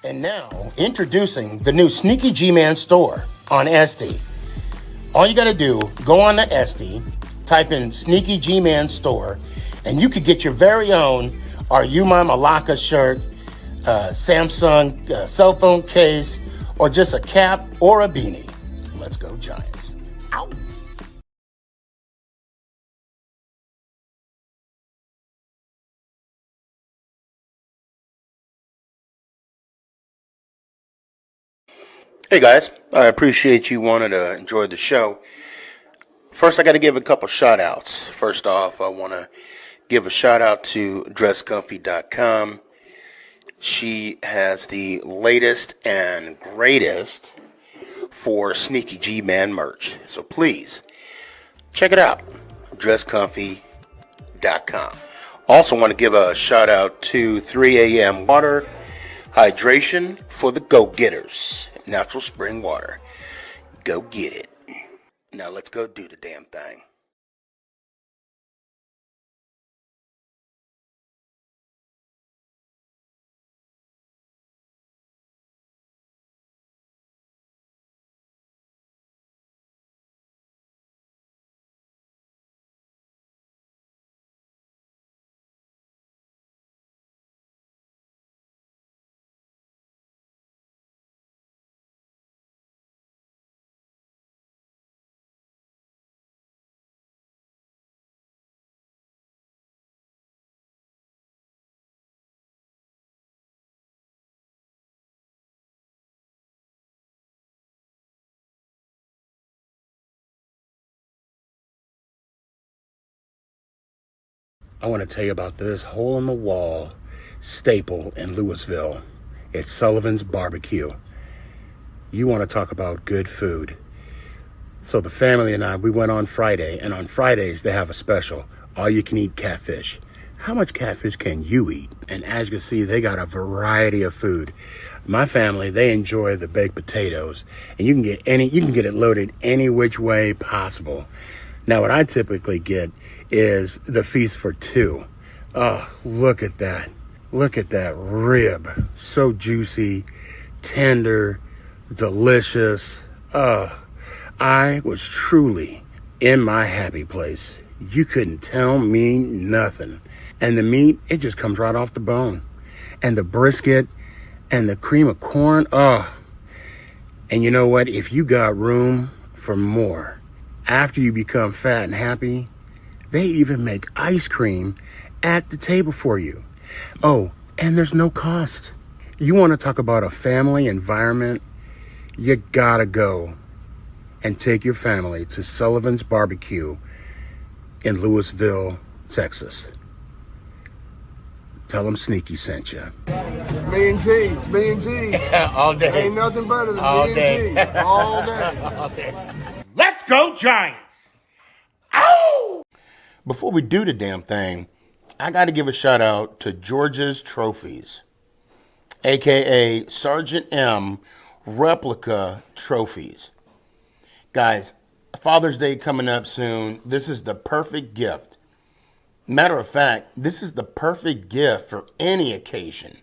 And now, introducing the new SneakyG Man store on SD. All you got to do, go on to SD, type in SneakyG Man store, and you could get your very own Are You My Malacca shirt, Samsung cell phone case, or just a cap or a beanie. Let's go Giants. Ow. Hey guys, I appreciate you wanting to enjoy the show. First, I got to give a couple shout outs. First off, I want to give a shout out to dresscomfy.com. She has the latest and greatest for SneakyG Man merch. So please, check it out, dresscomfy.com. Also want to give a shout out to 3 a.m. Water Hydration for the go-getters. Natural spring water. Go get it. Now let's go do the damn thing. I want to tell you about this hole-in-the-wall staple in Louisville. It's Sullivan's Barbecue. You want to talk about good food. So the family and I, we went on Friday, and on Fridays they have a special, all-you-can-eat catfish. How much catfish can you eat? And as you can see, they got a variety of food. My family, they enjoy the baked potatoes, and you can get it loaded any which way possible. Now, what I typically get is the feast for two. Oh, look at that. Look at that rib. So juicy, tender, delicious. I was truly in my happy place. You couldn't tell me nothing. And the meat, it just comes right off the bone. And the brisket and the cream of corn. And you know what? If you got room for more, after you become fat and happy, they even make ice cream at the table for you. Oh, and there's no cost. You want to talk about a family environment? You gotta go and take your family to Sullivan's Barbecue in Louisville, Texas. Tell them Sneaky sent you. Me and G. All day. Ain't nothing better than All me day. and G. All day. All day. Let's go Giants! Ow! Before we do the damn thing, I got to give a shout out to George's Trophies, aka Sergeant M Replica Trophies. Guys, Father's Day coming up soon. This is the perfect gift. Matter of fact, this is the perfect gift for any occasion.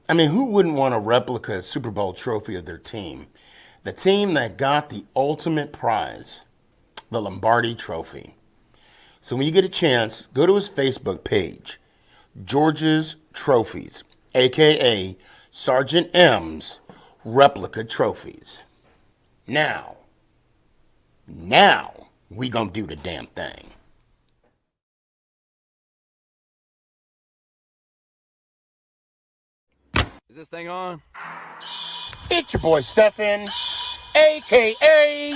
I mean, who wouldn't want a replica Super Bowl trophy of their team? The team that got the ultimate prize, the Lombardi Trophy. So when you get a chance, go to his Facebook page, George's Trophies, a.k.a. Sergeant M's Replica Trophies. Now, we gonna do the damn thing. Is this thing on? It's your boy Stefan, a.k.a.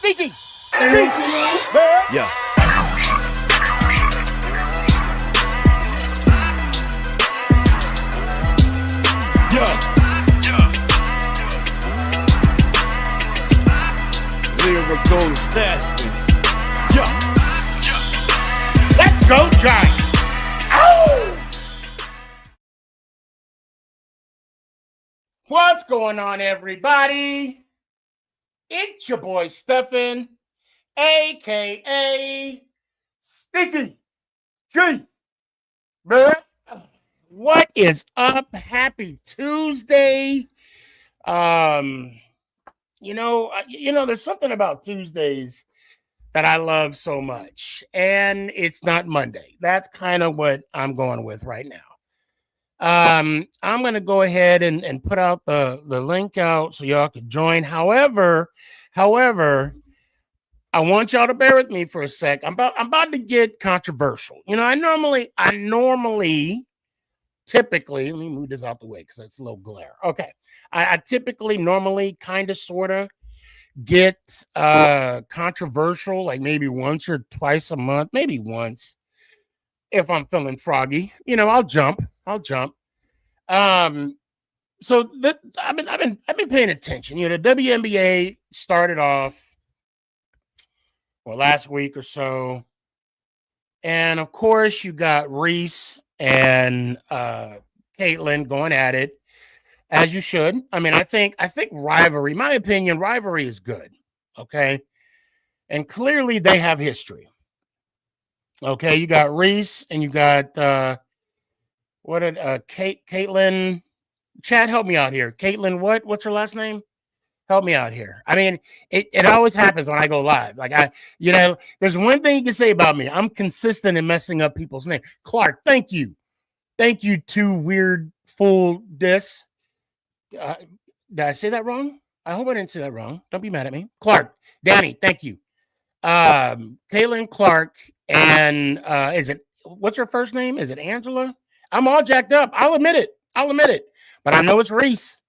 SneakyG. Yeah. Lyrical assassin. Let's go Giants! Ow! What's going on, everybody? It's your boy Stefan, a.k.a. SneakyG. Man, What is up? Happy Tuesday. There's something about Tuesdays that I love so much, and it's not Monday. That's kind of what I'm going with right now. I'm gonna go ahead and put out the link out so y'all can join. However, I want y'all to bear with me for a sec. I'm about to get controversial. I normally typically, let me move this out the way because it's a little glare. Okay. I typically normally kind of sort of get controversial, like maybe once or twice a month, maybe once if I'm feeling froggy. I'll jump. So I've been paying attention. The WNBA started off last week or so. And of course, you got Reese and Caitlin going at it, as you should. I mean, I think rivalry, my opinion, rivalry is good. Okay. And clearly they have history. Okay, you got Reese and you got Caitlin. Chad, help me out here. Caitlin, what's her last name? Help me out here. I mean, it always happens when I go live. Like there's one thing you can say about me. I'm consistent in messing up people's names. Clark, thank you. Thank you to Weird Fool Dis. Did I say that wrong? I hope I didn't say that wrong. Don't be mad at me. Clark, Danny, thank you. Caitlin Clark, and what's her first name? Is it Angela? I'm all jacked up. I'll admit it. But I know it's Reese.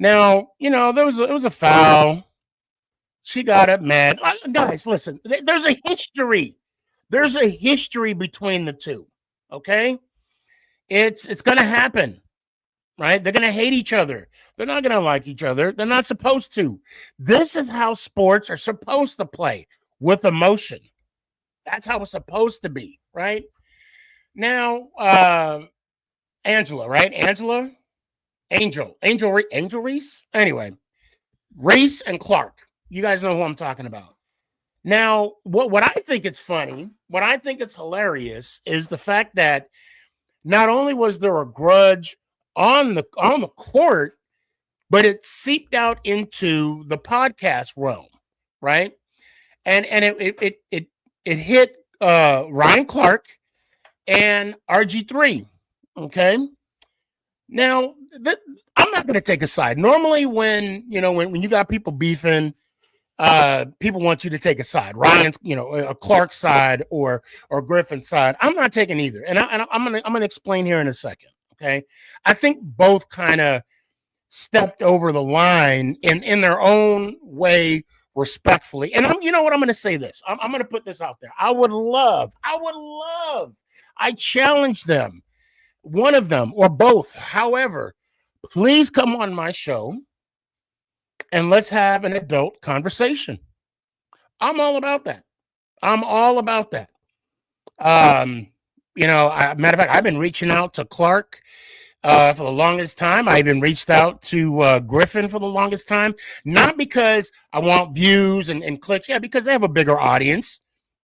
Now, it was a foul. She got up mad. Guys, listen, there's a history. There's a history between the two. Okay? It's going to happen. Right? They're going to hate each other. They're not going to like each other. They're not supposed to. This is how sports are supposed to play, with emotion. That's how it's supposed to be, right? Now, Angela, right? Angel Reese. Anyway, Reese and Clark. You guys know who I'm talking about. Now, what I think it's funny, what I think it's hilarious is the fact that not only was there a grudge on the court, but it seeped out into the podcast realm, right? And it hit Ryan Clark and RG3. Okay. Now, I'm not going to take a side. Normally, when you got people beefing, people want you to take a side. Ryan's, a Clark side or Griffin's side. I'm not taking either, and I'm gonna explain here in a second. Okay, I think both kind of stepped over the line in their own way, respectfully. And I'm going to say this. I'm going to put this out there. I would love. I challenge them. One of them or both, however, please come on my show and let's have an adult conversation. I'm all about that. Matter of fact, I've been reaching out to Clark for the longest time. I even reached out to Griffin for the longest time, not because I want views and clicks, because they have a bigger audience.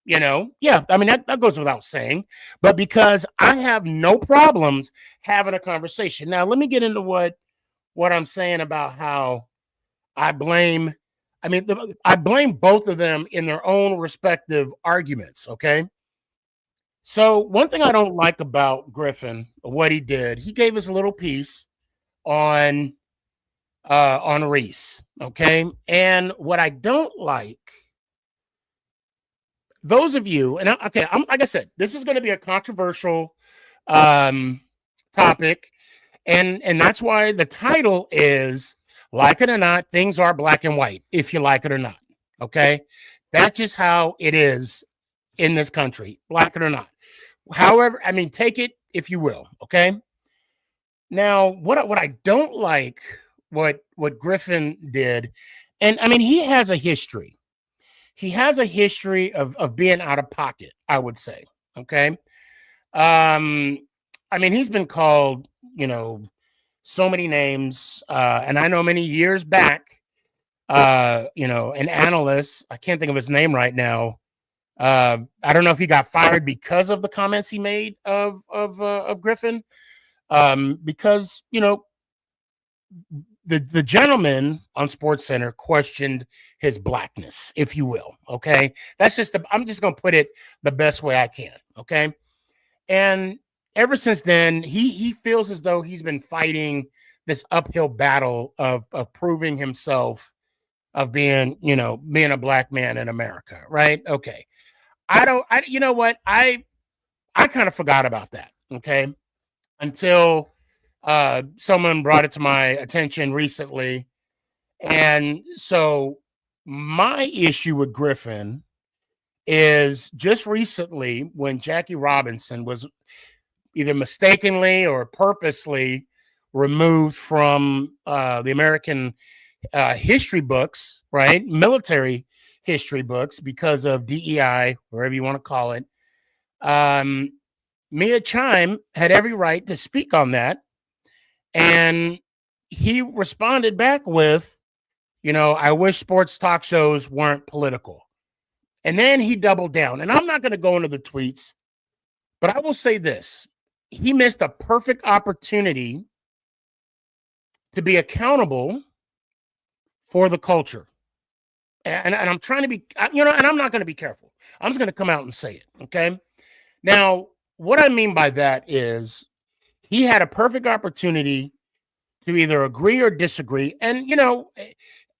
I mean, that goes without saying, but because I have no problems having a conversation. Now, let me get into what I'm saying about how I blame both of them in their own respective arguments. Okay. So one thing I don't like about Griffin, what he did, he gave us a little piece on Reese. Okay. And what I don't like, those of you, and I'm like I said, this is going to be a controversial topic, and that's why the title is "Like It or Not, Things Are Black and White." If you like it or not, okay, that's just how it is in this country, like it or not. However, I mean, take it if you will, okay. Now, what I don't like, what Griffin did, and I mean, he has a history. He has a history of being out of pocket, I would say. Okay. I mean, he's been called, so many names. And I know many years back, an analyst, I can't think of his name right now, I don't know if he got fired because of the comments he made of Griffin, because the gentleman on Sports Center questioned his blackness, if you will. Okay, I'm just gonna put it the best way I can. Okay, and ever since then, he feels as though he's been fighting this uphill battle of proving himself, of being a black man in America, right? Okay, you know what, I kind of forgot about that. Okay, until someone brought it to my attention recently. And so my issue with Griffin is just recently when Jackie Robinson was either mistakenly or purposely removed from the American history books, right? Military history books because of DEI, wherever you want to call it. Mia Chime had every right to speak on that. And he responded back with, I wish sports talk shows weren't political. And then he doubled down. And I'm not going to go into the tweets, but I will say this. He missed a perfect opportunity to be accountable for the culture. And I'm trying to be, and I'm not going to be careful. I'm just going to come out and say it. Okay. Now, what I mean by that is he had a perfect opportunity to either agree or disagree. And,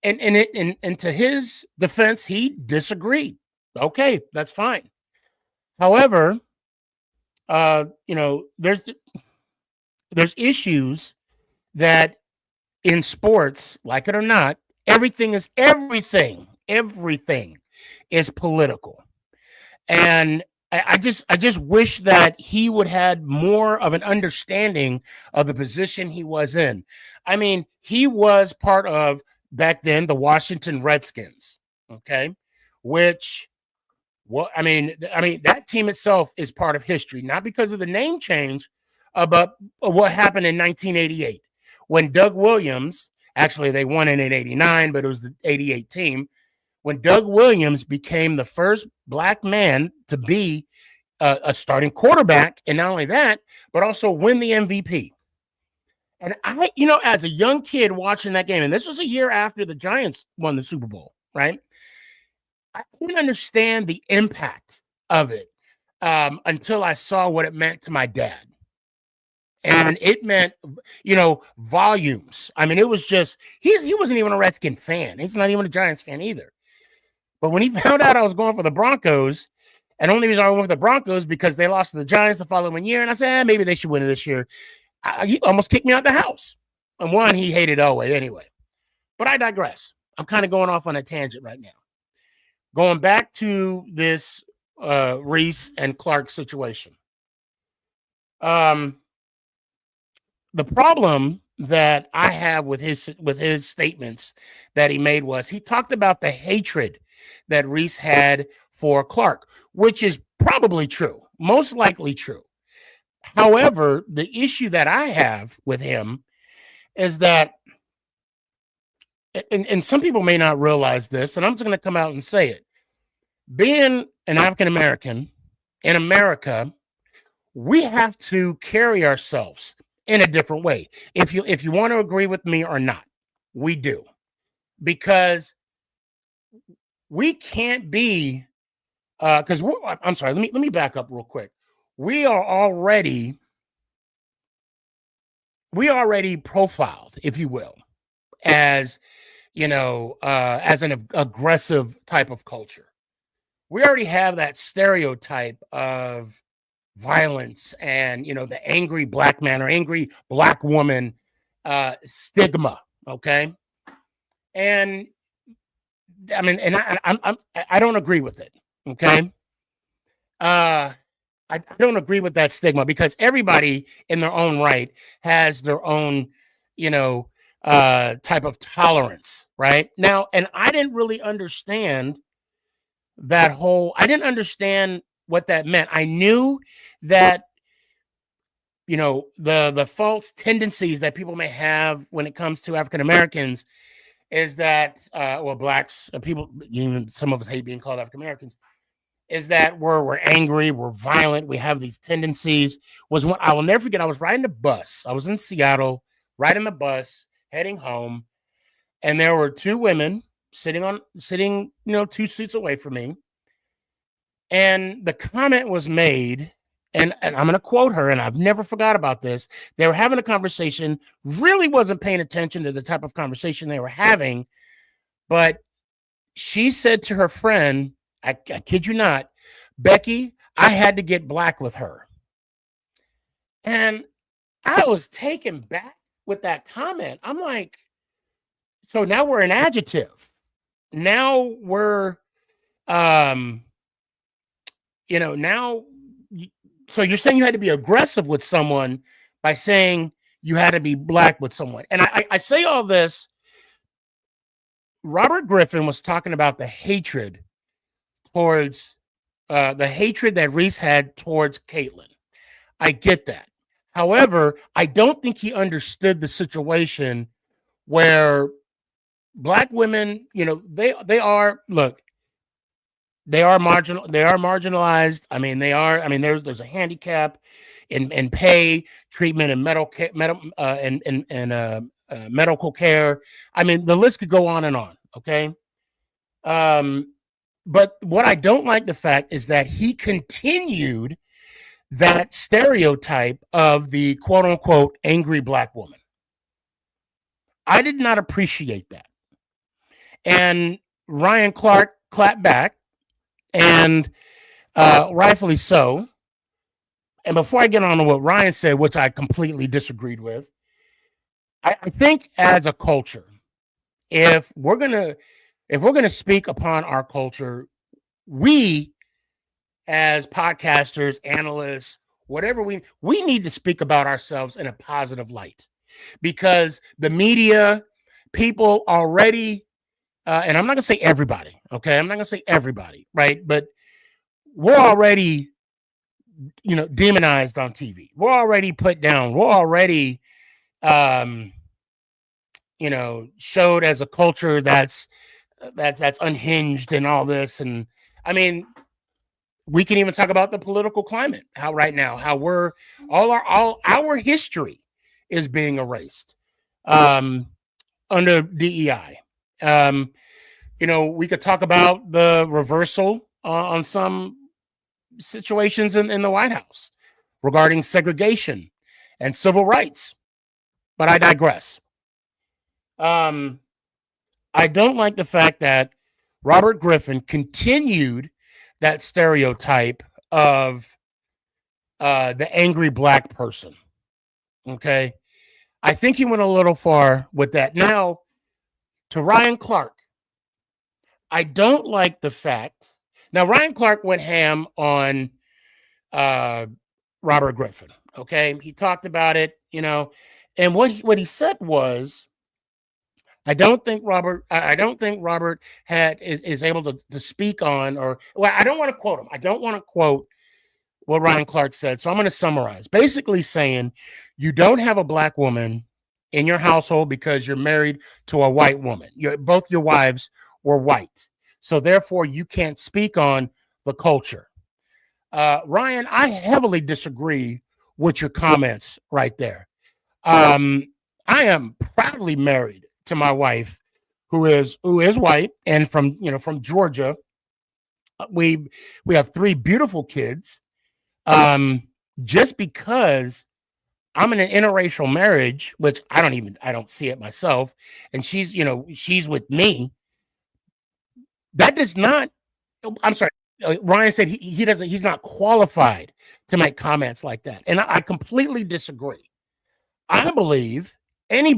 and to his defense, he disagreed. Okay, that's fine. However, there's issues that in sports, like it or not, everything is political. And I just wish that he would had more of an understanding of the position he was in. I mean, he was part of back then the Washington Redskins, okay, which, I mean that team itself is part of history, not because of the name change, but what happened in 1988 when Doug Williams, actually they won in 89, but it was the 88 team. When Doug Williams became the first black man to be a starting quarterback, and not only that, but also win the MVP. And I, as a young kid watching that game, and this was a year after the Giants won the Super Bowl, right? I didn't understand the impact of it until I saw what it meant to my dad. And it meant, volumes. I mean, it was just, he wasn't even a Redskin fan. He's not even a Giants fan either. But when he found out I was going for the Broncos, and the only reason I went for the Broncos because they lost to the Giants the following year, and I said, maybe they should win it this year. He almost kicked me out the house. And one, he hated Elway anyway. But I digress. I'm kind of going off on a tangent right now. Going back to this Reese and Clark situation. The problem that I have with his statements that he made was he talked about the hatred that Reese had for Clark, which is probably true, most likely true. However, the issue that I have with him is that, and some people may not realize this, and I'm just going to come out and say it. Being an African American in America, we have to carry ourselves in a different way. If you want to agree with me or not, we do. Because we can't be because I'm sorry, let me back up real quick. We are already profiled, if you will, as as an aggressive type of culture. We already have that stereotype of violence and the angry black man or angry black woman stigma. Okay, and I mean, and I don't agree with it. Okay, I don't agree with that stigma because everybody in their own right has their own type of tolerance, right? Now, and I didn't really understand I didn't understand what that meant. I knew that, the false tendencies that people may have when it comes to African Americans is that, blacks, people, even some of us hate being called African Americans, is that we're angry, we're violent, we have these tendencies. Was when I will never forget. I was riding the bus. I was in Seattle, riding the bus, heading home, and there were two women sitting, 2 seats away from me. And the comment was made, and I'm going to quote her, and I've never forgot about this. They were having a conversation, really wasn't paying attention to the type of conversation they were having, but she said to her friend, I kid you not, Becky, I had to get black with her. And I was taken back with that comment. I'm like, so now we're an adjective. Now we're, now, so you're saying you had to be aggressive with someone by saying you had to be black with someone. And I say all this. Robert Griffin was talking about the hatred towards the hatred that Reese had towards Caitlyn. I get that. However, I don't think he understood the situation where black women, they are marginalized. I mean, there's a handicap in pay, treatment, and medical care. I mean, the list could go on and on. Okay. But what I don't like the fact is that he continued that stereotype of the quote unquote angry black woman. I did not appreciate that. And Ryan Clark clapped back, and rightfully so. And before I get on to what Ryan said, which I completely disagreed with, I think as a culture, if we're gonna speak upon our culture, we as podcasters, analysts, whatever we need to speak about ourselves in a positive light, because the media, people already, and I'm not gonna say everybody, okay? I'm not gonna say everybody, right? But we're already, demonized on TV. We're already put down. We're already, showed as a culture that's unhinged and all this. And I mean, we can even talk about the political climate. How right now, how all our history is being erased under DEI. We could talk about the reversal on some situations in the White House regarding segregation and civil rights. But I digress. I don't like the fact that Robert Griffin continued that stereotype of the angry black person. Okay. I think he went a little far with that. Now, to Ryan Clark, I don't like the fact. Now, Ryan Clark went ham on Robert Griffin. Okay. He talked about it, and what he said was, I don't think Robert is able to speak on, I don't want to quote him. I don't want to quote what Ryan Clark said. So I'm going to summarize, basically saying you don't have a black woman in your household because you're married to a white woman. Both your wives were white. So therefore you can't speak on the culture. Ryan, I heavily disagree with your comments right there. I am proudly married to my wife, who is white and from Georgia. We have 3 beautiful kids. Just because I'm in an interracial marriage, which I don't see it myself, and she's with me. That does not. I'm sorry. Ryan said he's not qualified to make comments like that, and I completely disagree. I believe any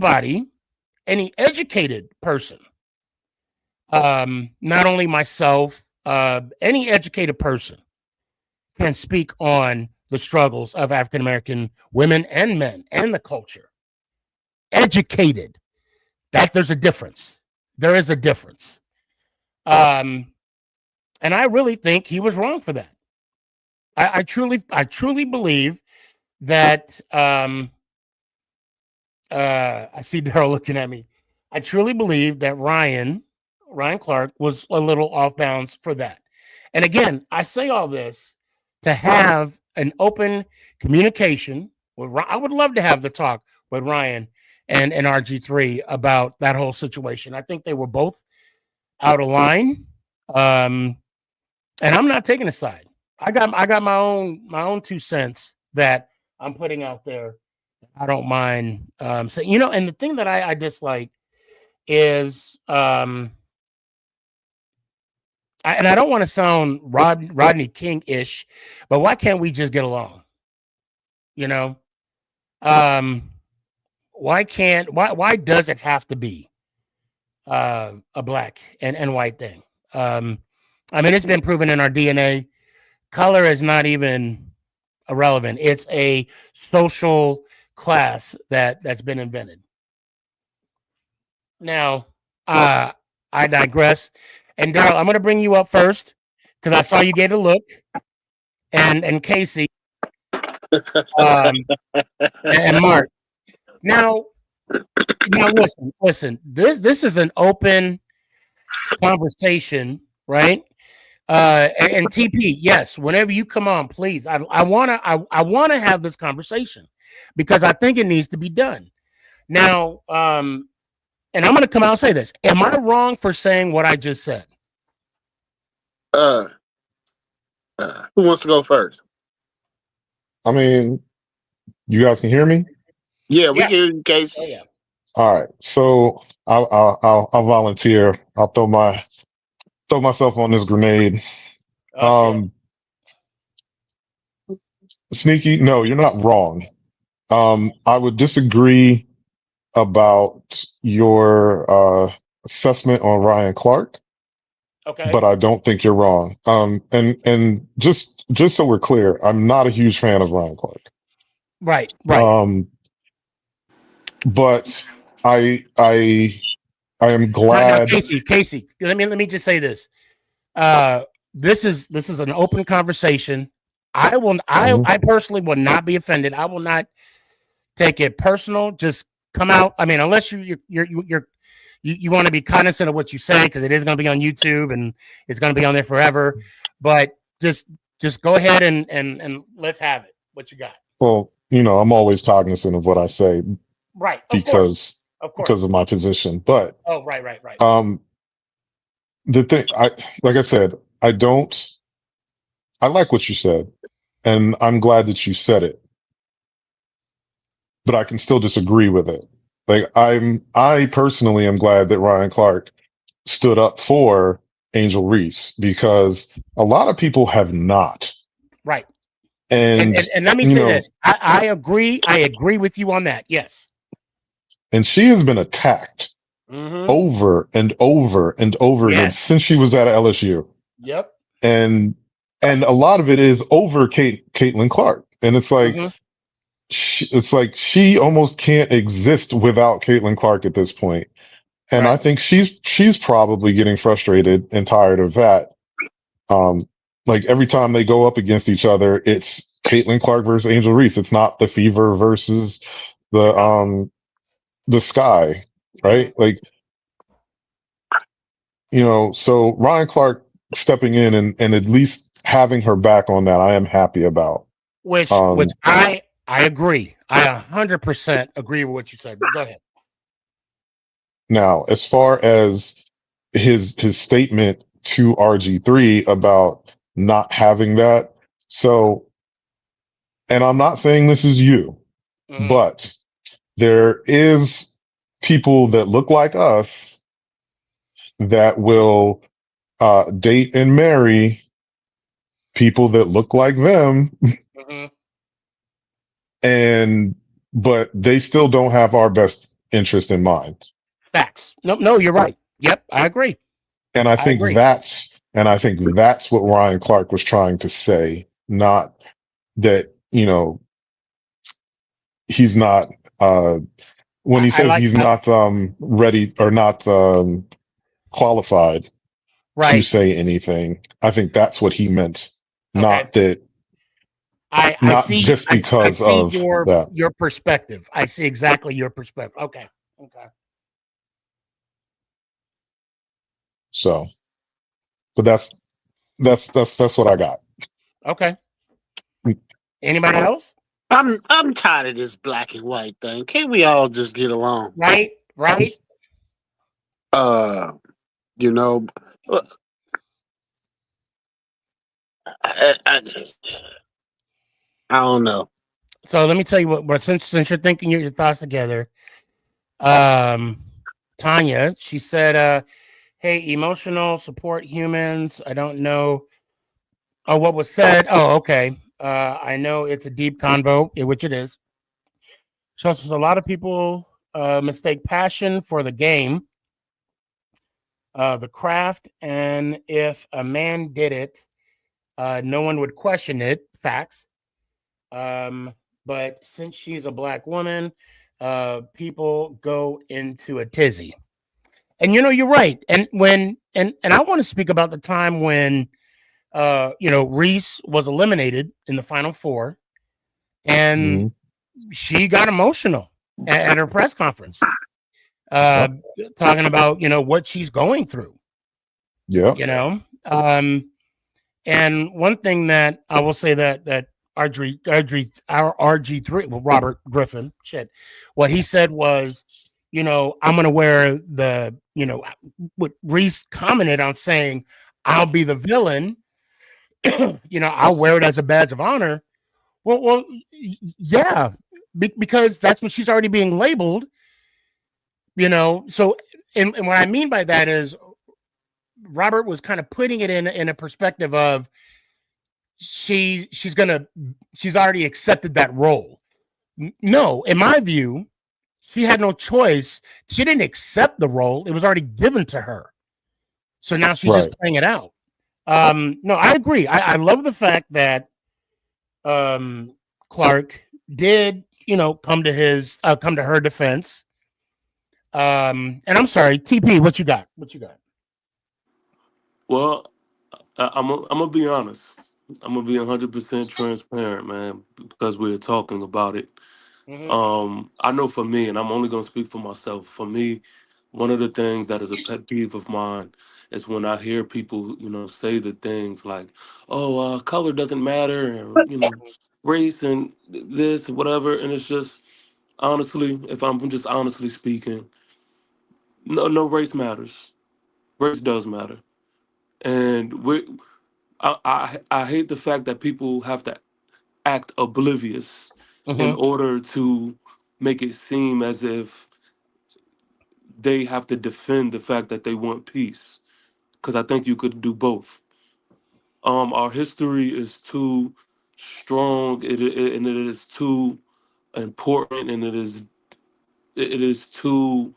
educated person, not only myself, any educated person can speak on the struggles of African American women and men and the culture. Educated, that there's a difference. There is a difference. And I really think he was wrong for that. I truly believe that. I see Daryl looking at me. I truly believe that Ryan Clark was a little off bounds for that. And again, I say all this to have an open communication with I would love to have the talk with Ryan and RG3 about that whole situation. I think they were both out of line. And I'm not taking a side. I got my own 2 cents that I'm putting out there. I don't mind so and the thing that I dislike is and I don't want to sound Rodney King-ish, but why can't we just get along? Why does it have to be a black and white thing? I mean, it's been proven in our DNA. Color is not even irrelevant. It's a social class that's been invented. Now, I digress. And Daryl, I'm going to bring you up first because I saw you gave a look, and Casey, and Mark. Now, listen. This is an open conversation, right? And TP, yes, whenever you come on, please. I wanna have this conversation because I think it needs to be done. Now, and I'm gonna come out and say this. Am I wrong for saying what I just said? Who wants to go first? I mean, you guys can hear me? Yeah, we can hear you, Casey. Oh yeah. All right. So I'll volunteer. I'll throw myself on this grenade. Sneaky, no, you're not wrong. I would disagree about your assessment on Ryan Clark. Okay. But I don't think you're wrong. And just so we're clear, I'm not a huge fan of Ryan Clark. Right. But I am glad. Now, Casey, let me just say this. This is an open conversation. I personally will not be offended. I will not take it personal. Just come out. I mean, unless you want to be cognizant of what you say because it is going to be on YouTube and it's going to be on there forever. But just go ahead and let's have it. What you got? Well, I'm always cognizant of what I say, right? Because of my position. But right. The thing, like I said, I like what you said, and I'm glad that you said it. But I can still disagree with it. Like I personally am glad that Ryan Clark stood up for Angel Reese because a lot of people have not. Right. And let me say this. I agree. I agree with you on that. Yes. And she has been attacked over and over and over again since she was at LSU. Yep. And a lot of it is over Caitlin Clark. And it's like, she almost can't exist without Caitlin Clark at this point. And I think she's probably getting frustrated and tired of that. Like every time they go up against each other, it's Caitlin Clark versus Angel Reese. It's not the Fever versus the Sky, right? Like, so Ryan Clark stepping in and at least having her back on that, I am happy about. Which I agree. I 100% agree with what you said. But go ahead. Now, as far as his statement to RG3 about not having that, so, and I'm not saying this is you, but there is people that look like us that will date and marry people that look like them. But they still don't have our best interest in mind. Facts. No, you're right. Yep, I agree. And I think that's what Ryan Clark was trying to say, not that, he's not when he says he's not ready or not qualified to say anything. I think that's what he meant. Not that I see your perspective. I see exactly your perspective. Okay. So, but that's That's what I got. Okay. Anybody else? I'm tired of this black and white thing. Can't we all just get along? Right. Uh, you know, I don't know. So let me tell you what since you're thinking your thoughts together, Tanya, she said, hey, emotional support humans. I don't know what was said. Oh, okay. I know it's a deep convo, which it is. So a lot of people mistake passion for the game, the craft, and if a man did it, no one would question it. Facts. But since she's a black woman, people go into a tizzy. And you're right. And I want to speak about the time when Reese was eliminated in the final four, and Mm-hmm. she got emotional at her press conference, talking about what she's going through. Yeah. And one thing that I will say that our RG3, well, Robert Griffin, what he said was, I'm going to wear what Reese commented on saying, I'll be the villain. I'll wear it as a badge of honor. Well, yeah, because that's what she's already being labeled. So, and what I mean by that is Robert was kind of putting it in a perspective of she's already accepted that role. No, in my view, she had no choice. She didn't accept the role. It was already given to her. So now she's just playing it out. No, I agree. I love the fact that Clark did, come to her defense. And I'm sorry, TP, what you got? Well, I'm gonna be honest. I'm gonna be 100% transparent, man, because we're talking about it. I know for me, and I'm only gonna speak for myself. For me, one of the things that is a pet peeve of mine is when I hear people, say the things like, "Oh, color doesn't matter," or race and this and whatever. And it's just honestly, if I'm just honestly speaking, no race matters. Race does matter, and I hate the fact that people have to act oblivious in Mm-hmm. order to make it seem as if they have to defend the fact that they want peace. Because I think you could do both. Our history is too strong, and it is too important, and it is too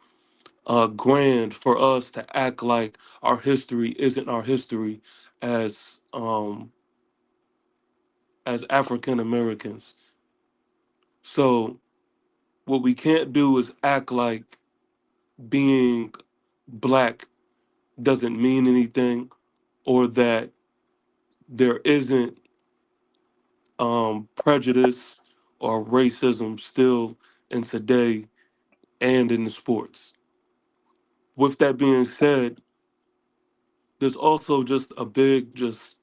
grand for us to act like our history isn't our history as African Americans. So what we can't do is act like being black doesn't mean anything, or that there isn't prejudice or racism still in today and in the sports. With that being said, there's also just a big just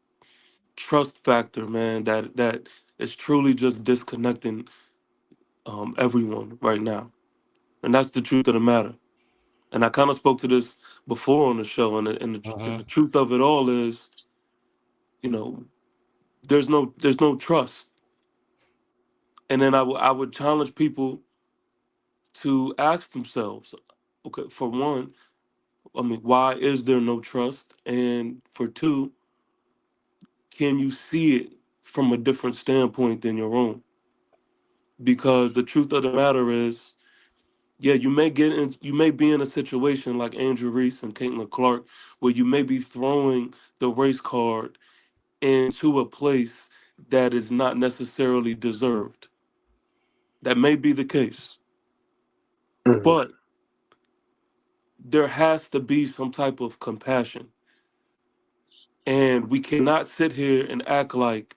trust factor, man, that is truly just disconnecting everyone right now. And that's the truth of the matter. And I kind of spoke to this before on the show, and the truth of it all is, you know, there's no trust. And then I would challenge people to ask themselves, okay, for one, I mean, why is there no trust? And for two, can you see it from a different standpoint than your own? Because the truth of the matter is, yeah, you may be in a situation like Angel Reese and Caitlin Clark, where you may be throwing the race card into a place that is not necessarily deserved. That may be the case. Mhm. But there has to be some type of compassion. And we cannot sit here and act like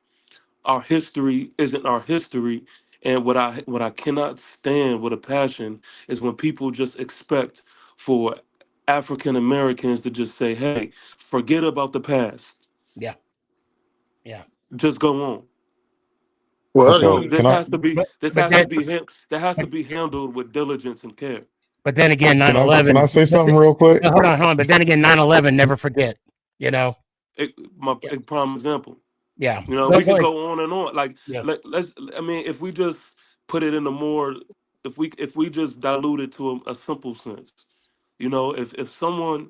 our history isn't our history. And what I cannot stand with a passion is when people just expect for African Americans to just say, "Hey, forget about the past. Yeah. Yeah. just go on. Well, No, Okay. Can I that has to be handled with diligence and care. but then again, can I 9/11. say something real quick? Hold on. But then again, 9/11. Never forget. You know. Yeah. A prime example. Yeah. You know, Go, we go can ahead. go on and on. Like Yeah. let's. I mean, if we just put it in a more, if we just dilute it to a simple sense, you know, if someone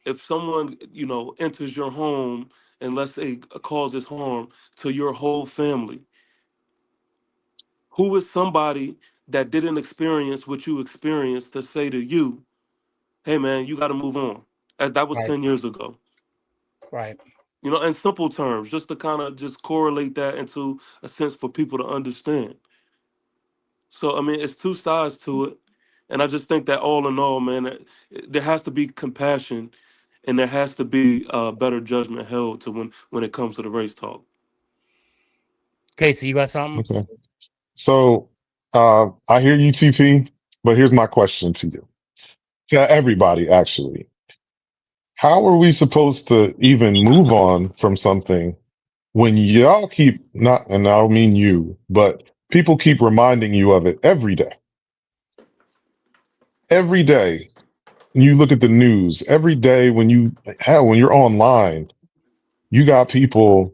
enters your home and let's say causes harm to your whole family, who is somebody that didn't experience what you experienced to say to you, hey man, you got to move on? That was Right. 10 years ago. Right. You know, in simple terms, just to kind of just correlate that into a sense for people to understand. So I mean, it's two sides to it, and I just think that all in all, man, there has to be compassion, and there has to be better judgment held to when it comes to the race talk. Casey, you got something? Okay. So, I hear you, TP, but here's my question to you, to everybody, actually. How are we supposed to even move on from something when y'all keep not, and I don't mean you, but people keep reminding you of it every day? Every day you look at the news, every day when you're online, you got people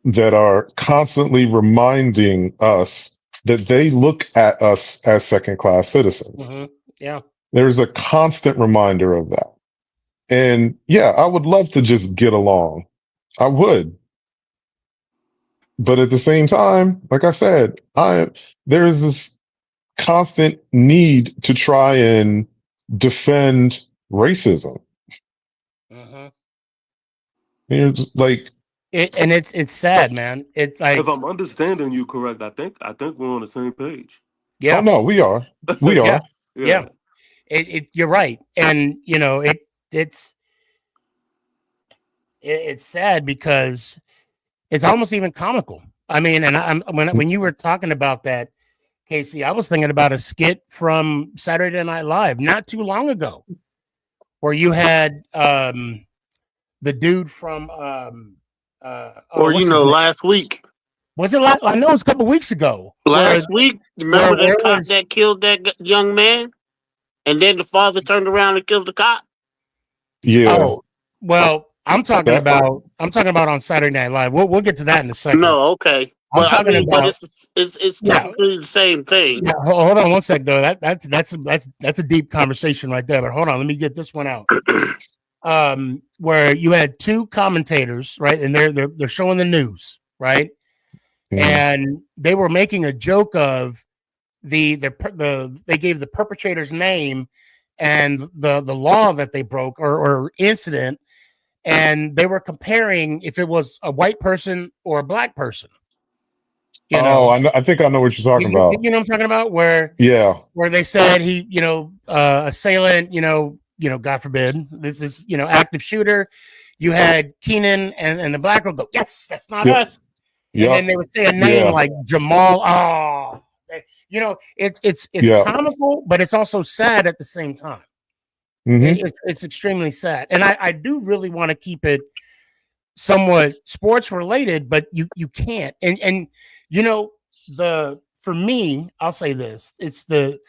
that are constantly reminding us that they look at us as second class citizens. Mm-hmm. Yeah. There's a constant reminder of that. And yeah, I would love to just get along. I would. But at the same time, like I said, there's this constant need to try and defend racism. Mm-hmm. And you're just like, And it's sad, man. It's If like, I'm understanding you correct, I think we're on the same page. oh yeah, no, we are. We yeah, are. yeah. Yeah. You're right, and it's it's sad because it's almost even comical. I mean, and I'm when you were talking about that, Casey, I was thinking about a skit from Saturday Night Live not too long ago, where you had the dude from or what's his name? last week. Was it like, I know it was a couple weeks ago where Last week, remember where that it cop was that killed that young man, and then the father turned around and killed the cop. Yeah. oh well That I'm talking about on Saturday Night Live. We'll get to that in a second. No, okay, I'm but I talking mean, but about it's yeah. technically the same thing. Yeah, hold on one sec though. That's a deep conversation right there. But hold on, let me get this one out. Where you had two commentators, right, and they're showing the news, right, mm, and they were making a joke of they gave the perpetrator's name and the law that they broke or incident, and they were comparing if it was a white person or a black person. You oh, know, I think I know what you're talking about. you know what I'm talking about, where Yeah. they said he, assailant, God forbid, this is, active shooter. You had Keenan and the black girl go, yes, that's not Yep. us. And then Yep. they would say a name Yeah. like Jamal. Oh, it's Yeah. comical, but it's also sad at the same time. Hmm. It's extremely sad. And I do really want to keep it somewhat sports related, but you can't. And you know, for me, I'll say this: it's the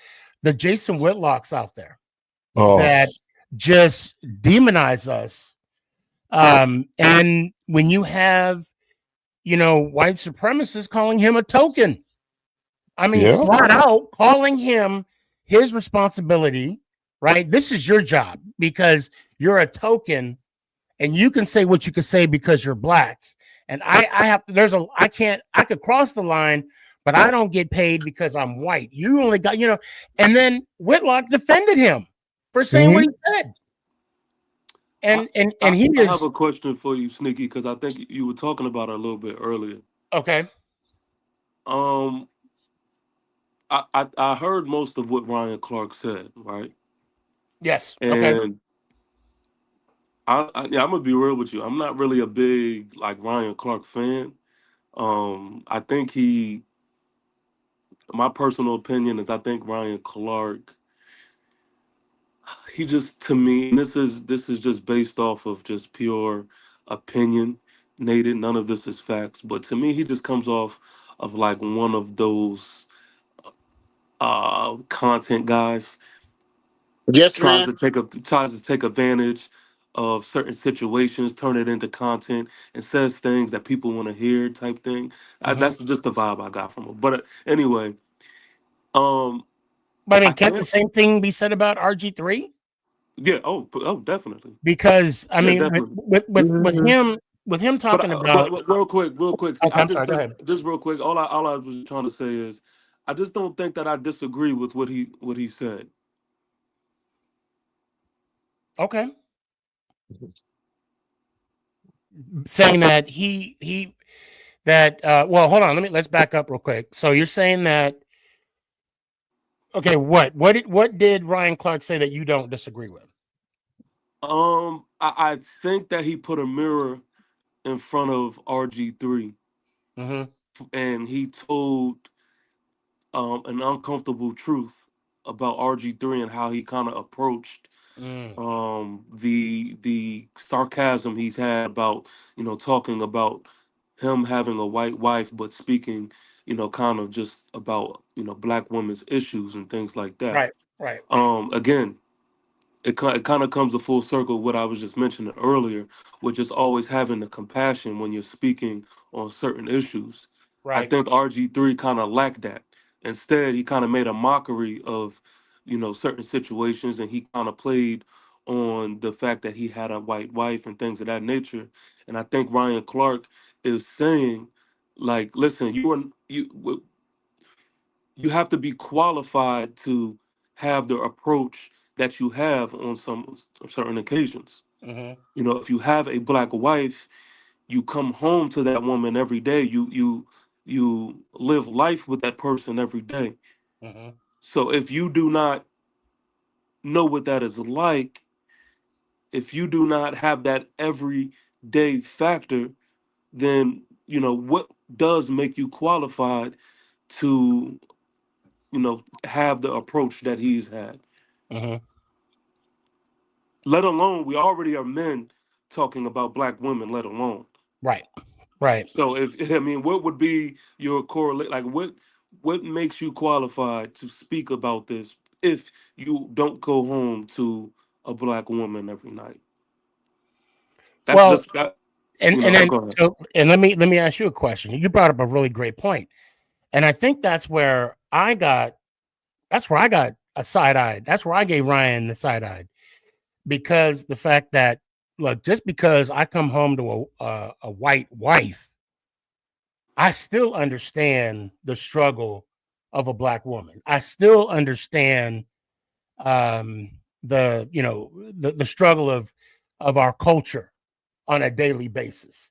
Jason Whitlocks out there Oh, that just demonize us. And when you have, white supremacists calling him a token, I mean, yeah. flat out calling him his responsibility, right? This is your job because you're a token and you can say what you can say because you're black. And I have I could cross the line, but I don't get paid because I'm white. You only got, and then Whitlock defended him for saying what Hmm. he said. I, And he I have is a question for you, Sneaky, because I think you were talking about it a little bit earlier. okay. Um, I heard most of what Ryan Clark said, right? Yes. Okay. And yeah, I'm gonna be real with you. I'm not really a big like Ryan Clark fan. I think my personal opinion is I think Ryan Clark, he just to me, and this is just based off of just pure opinion. opinionated. None of this is facts. But to me, he just comes off of like one of those content guys Yes, man. tries to take advantage of certain situations, turn it into content, and says things that people want to hear, type thing. Mhm. That's just the vibe I got from him. But anyway, um, But I I mean, can't the think same thing be said about RG3? yeah. Oh, definitely. Because I Yeah, mean, definitely. Mhm. with him talking about. But real quick. Okay, I'm sorry. Go ahead. Just real quick. All I was trying to say is, I just don't think that I disagree with what he said. Okay, saying that well, hold on. Let's back up real quick. So you're saying that okay? What did Ryan Clark say that you don't disagree with? I think that he put a mirror in front of RG3, Mm-hmm. and he told an uncomfortable truth about RG3 and how he kind of approached Mm, the sarcasm he's had about, talking about him having a white wife but speaking, kind of just about, black women's issues and things like that. right. Right. Again, it kind of comes a full circle what I was just mentioning earlier, with just always having the compassion when you're speaking on certain issues. I Right. think RG3 kind of lacked that. Instead, he kind of made a mockery of, certain situations, and he kind of played on the fact that he had a white wife and things of that nature. And I think Ryan Clark is saying, like, listen, you have to be qualified to have the approach that you have on some certain occasions. Mm-hmm. If you have a black wife, you come home to that woman every day. You live life with that person every day. Mm-hmm. So if you do not know what that is like, if you do not have that everyday factor, then what does make you qualified to have the approach that he's had? Mm-hmm. Let alone, we already are men talking about black women, let alone. Right. Right. So if I mean, what would be your correlate? Like, what makes you qualified to speak about this if you don't go home to a black woman every night? That's Well, just that. and then Go ahead. and let me ask you a question. You brought up a really great point, and I think that's where I got a side eye. That's where I gave Ryan the side eye because the fact that look, just because I come home to a white wife, I still understand the struggle of a black woman. I still understand the struggle of our culture on a daily basis.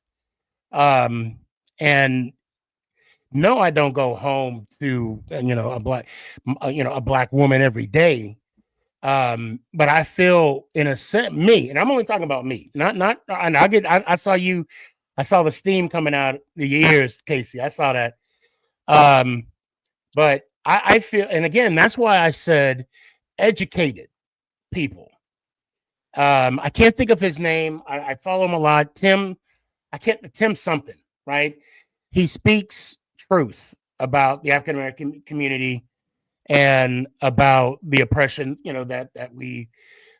Um, and no, I don't go home to a black woman every day. But I feel in a sense me, and I'm only talking about me, not. And I saw you, I saw the steam coming out the ears, Casey. I saw that. Um, but I feel, and again, that's why I said educated people. I can't think of his name. I follow him a lot. Tim something, right? He speaks truth about the African American community and about the oppression, that we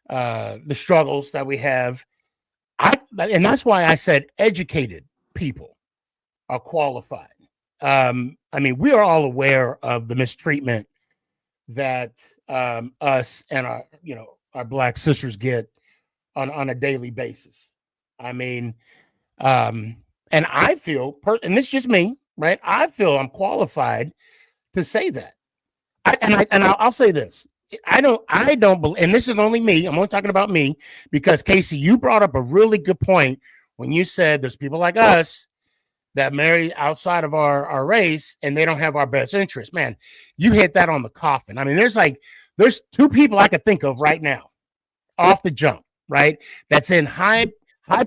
the struggles that we have. And that's why I said educated people are qualified. I mean, we are all aware of the mistreatment that us and our black sisters get on a daily basis. I mean, and I feel, and this is just me, right? I feel I'm qualified to say that. I'll say this. I don't believe, and this is only me. I'm only talking about me because Casey, you brought up a really good point when you said there's people like us that marry outside of our race and they don't have our best interest. Man, you hit that on the coffin. I mean, there's two people I could think of right now off the jump, right? That's in high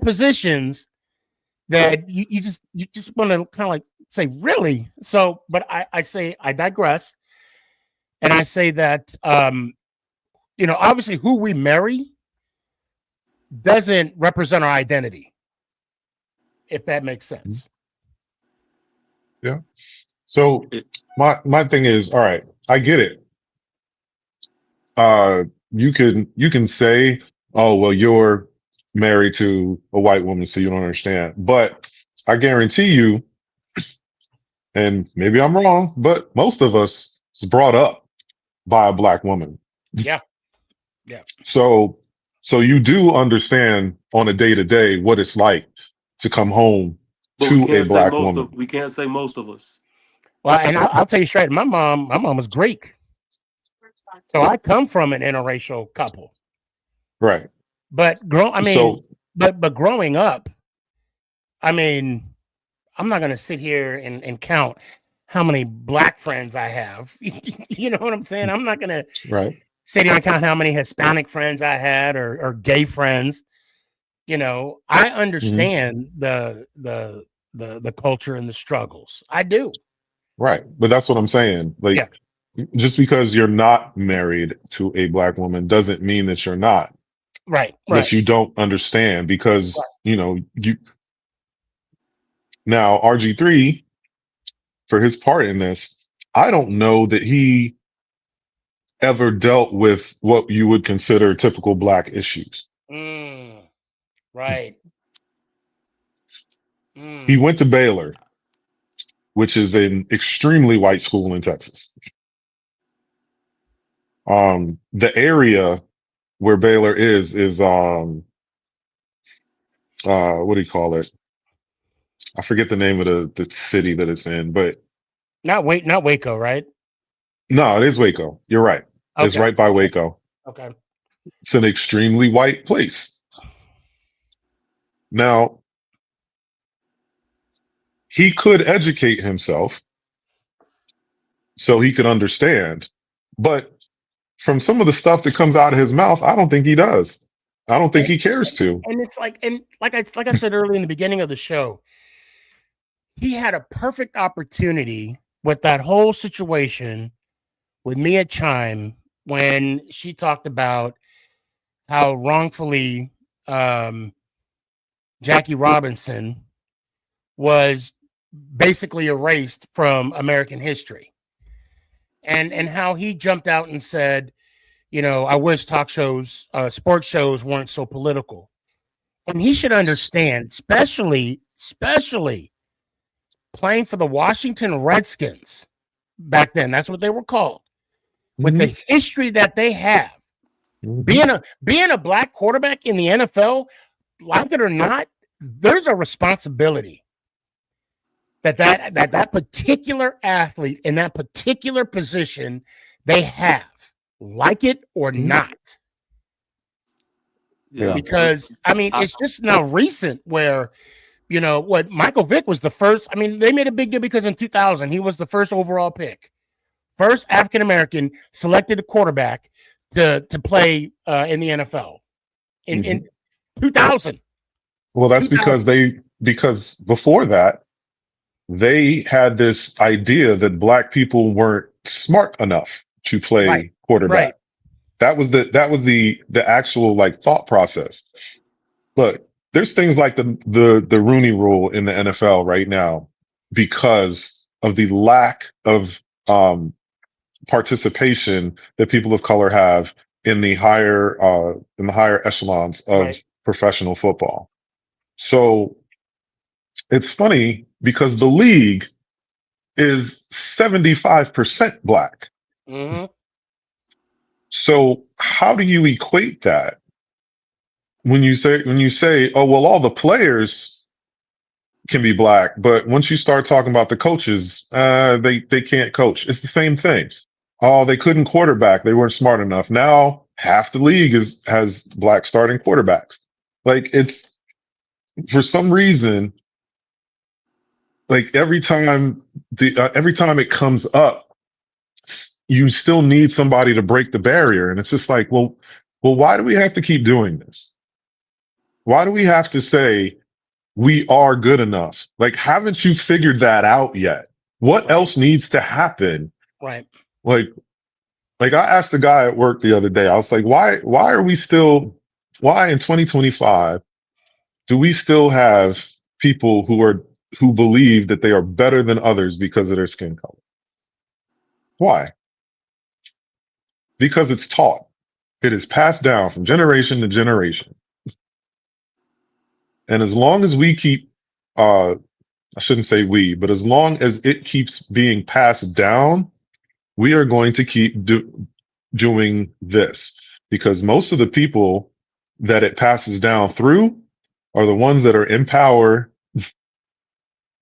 positions that you just want to kind of like say, really? So, but I say I digress. And I say that obviously who we marry doesn't represent our identity. if that makes sense. Yeah. So It, my thing is, all right, I get it. You can say, oh, well, you're married to a white woman, so you don't understand. But I guarantee you, and maybe I'm wrong, but most of us was brought up by a black woman. Yeah. Yeah. So you do understand on a day to day what it's like to come home but to a black woman. we can't say most of us. Well, and I'll tell you straight, my mom was Greek. So I come from an interracial couple. Right. But but growing up, I mean, I'm not gonna sit here and count how many black friends I have. You know what I'm saying? I'm not gonna Right. sit here and count how many Hispanic friends I had or gay friends. You know, I understand the culture and the struggles. I do. Right. But that's what I'm saying. Like, Yeah. just because you're not married to a black woman doesn't mean that you're not, Right. that you don't understand, because, you know, now RG3, for his part in this, I don't know that he ever dealt with what you would consider typical black issues. Right. He went to Baylor, which is an extremely white school in Texas. The area where Baylor is what do you call it? I forget the name of the city that it's in, but Not Waco, right? no, it is Waco. You're right. It's Okay. right by Waco. Okay. It's an extremely white place. Now, he could educate himself so he could understand, but from some of the stuff that comes out of his mouth, I don't think he does. I don't think he cares to. And it's like I said earlier in the beginning of the show, he had a perfect opportunity with that whole situation with Mia Chime when she talked about how wrongfully Jackie Robinson was basically erased from American history, and how he jumped out and said, you know, I wish talk shows, sports shows weren't so political. And he should understand, especially playing for the Washington Redskins back then. That's what they were called. With the history that they have, being a black quarterback in the NFL, like it or not, there's a responsibility that particular athlete in that particular position they have, like it or not. Yeah. Because I mean, it's just now recent where, you know, what Michael Vick was the first. I mean, they made a big deal because in 2000 he was the first overall pick, first African American selected a quarterback to play in the NFL in 2000. Well, that's because before that, they had this idea that black people weren't smart enough to play quarterback. Right. That was the actual like thought process. Look, there's things like the Rooney Rule in the NFL right now because of the lack of participation that people of color have in the higher echelons of professional football. So it's funny because the league is 75% black. So how do you equate that when you say, oh, well, all the players can be black, but once you start talking about the coaches, they can't coach. It's the same thing. Oh, they couldn't quarterback. They weren't smart enough. Now half the league has black starting quarterbacks. Like, it's, for some reason, like every time it comes up, you still need somebody to break the barrier. And it's just like, well, why do we have to keep doing this? Why do we have to say we are good enough? Like, haven't you figured that out yet? What else needs to happen? Right. Like I asked a guy at work the other day, I was like, why in 2025 do we still have people who believe that they are better than others because of their skin color. Why? Because it's taught. It is passed down from generation to generation. And as long as we keep, I shouldn't say we, but as long as it keeps being passed down, we are going to keep doing this, because most of the people that it passes down through are the ones that are in power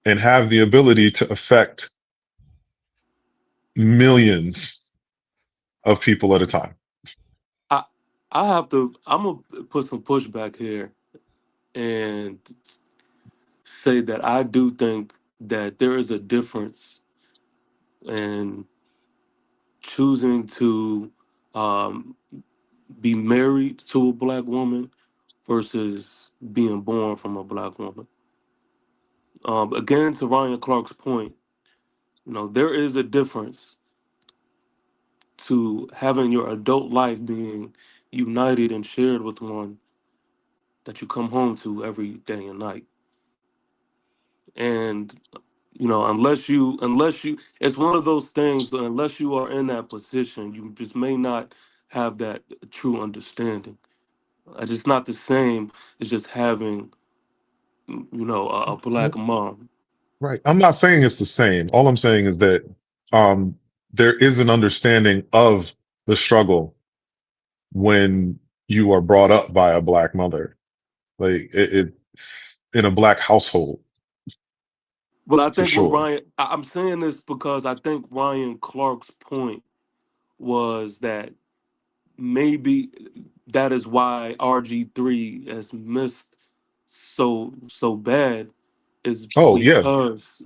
and have the ability to affect millions of people at a time. I I'm gonna put some pushback here and say that I do think that there is a difference in choosing to um, be married to a black woman versus being born from a black woman. Again, to Ryan Clark's point, there is a difference to having your adult life being united and shared with one that you come home to every day and night. And unless you it's one of those things that unless you are in that position, you just may not have that true understanding. It's just not the same as just having a black mom. Right. I'm not saying it's the same. All I'm saying is that um, there is an understanding of the struggle when you are brought up by a black mother, like it in a black household, But I for think what sure. I'm saying this because I think Ryan Clark's point was that maybe that is why RG3 has missed so bad is Oh yeah, because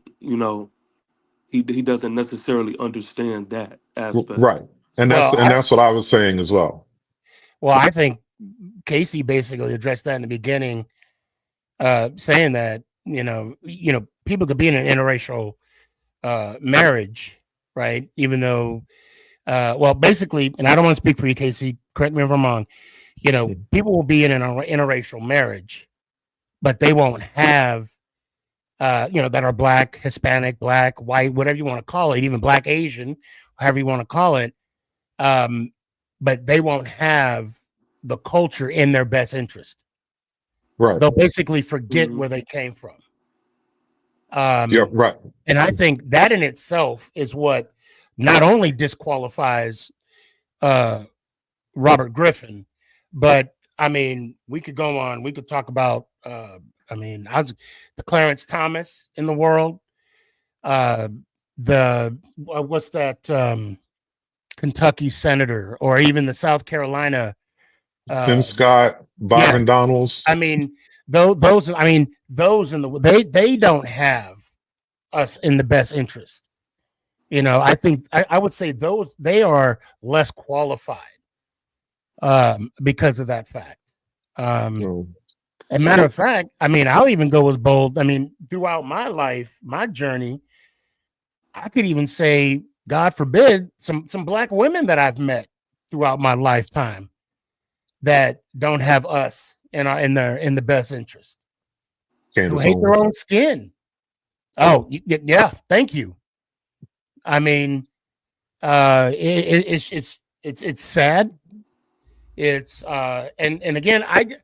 he doesn't necessarily understand that aspect. right. And Well, that's what I was saying as well. I think Casey basically addressed that in the beginning, saying that people could be in an interracial marriage, right? Even though, basically, and I don't want to speak for you, Casey. Correct me if I'm wrong. People will be in an interracial marriage, but they won't have, that are black, Hispanic, black, white, whatever you want to call it, even black, Asian, however you want to call it. But they won't have the culture in their best interest. Right. They'll basically forget Mhm. where they came from. Yeah. Right. And I think that in itself is what not only disqualifies Robert Griffin, but I mean, we could go on. We could talk about, the Clarence Thomas in the world, uh, the what's that Kentucky senator, or even the South Carolina. Tim Uh, Scott, yes, Byron Donalds. I mean, those. I mean, those in the they don't have us in the best interest. I think I would say those they are less qualified because of that fact. You Um, know, a matter of fact, I mean, I'll even go as bold. I mean, throughout my life, my journey, I could even say, God forbid, some black women that I've met throughout my lifetime that don't have us in the best interest, who Candace hate their Owens. own skin. Oh, yeah, thank you. I mean, it's sad. It's and again, I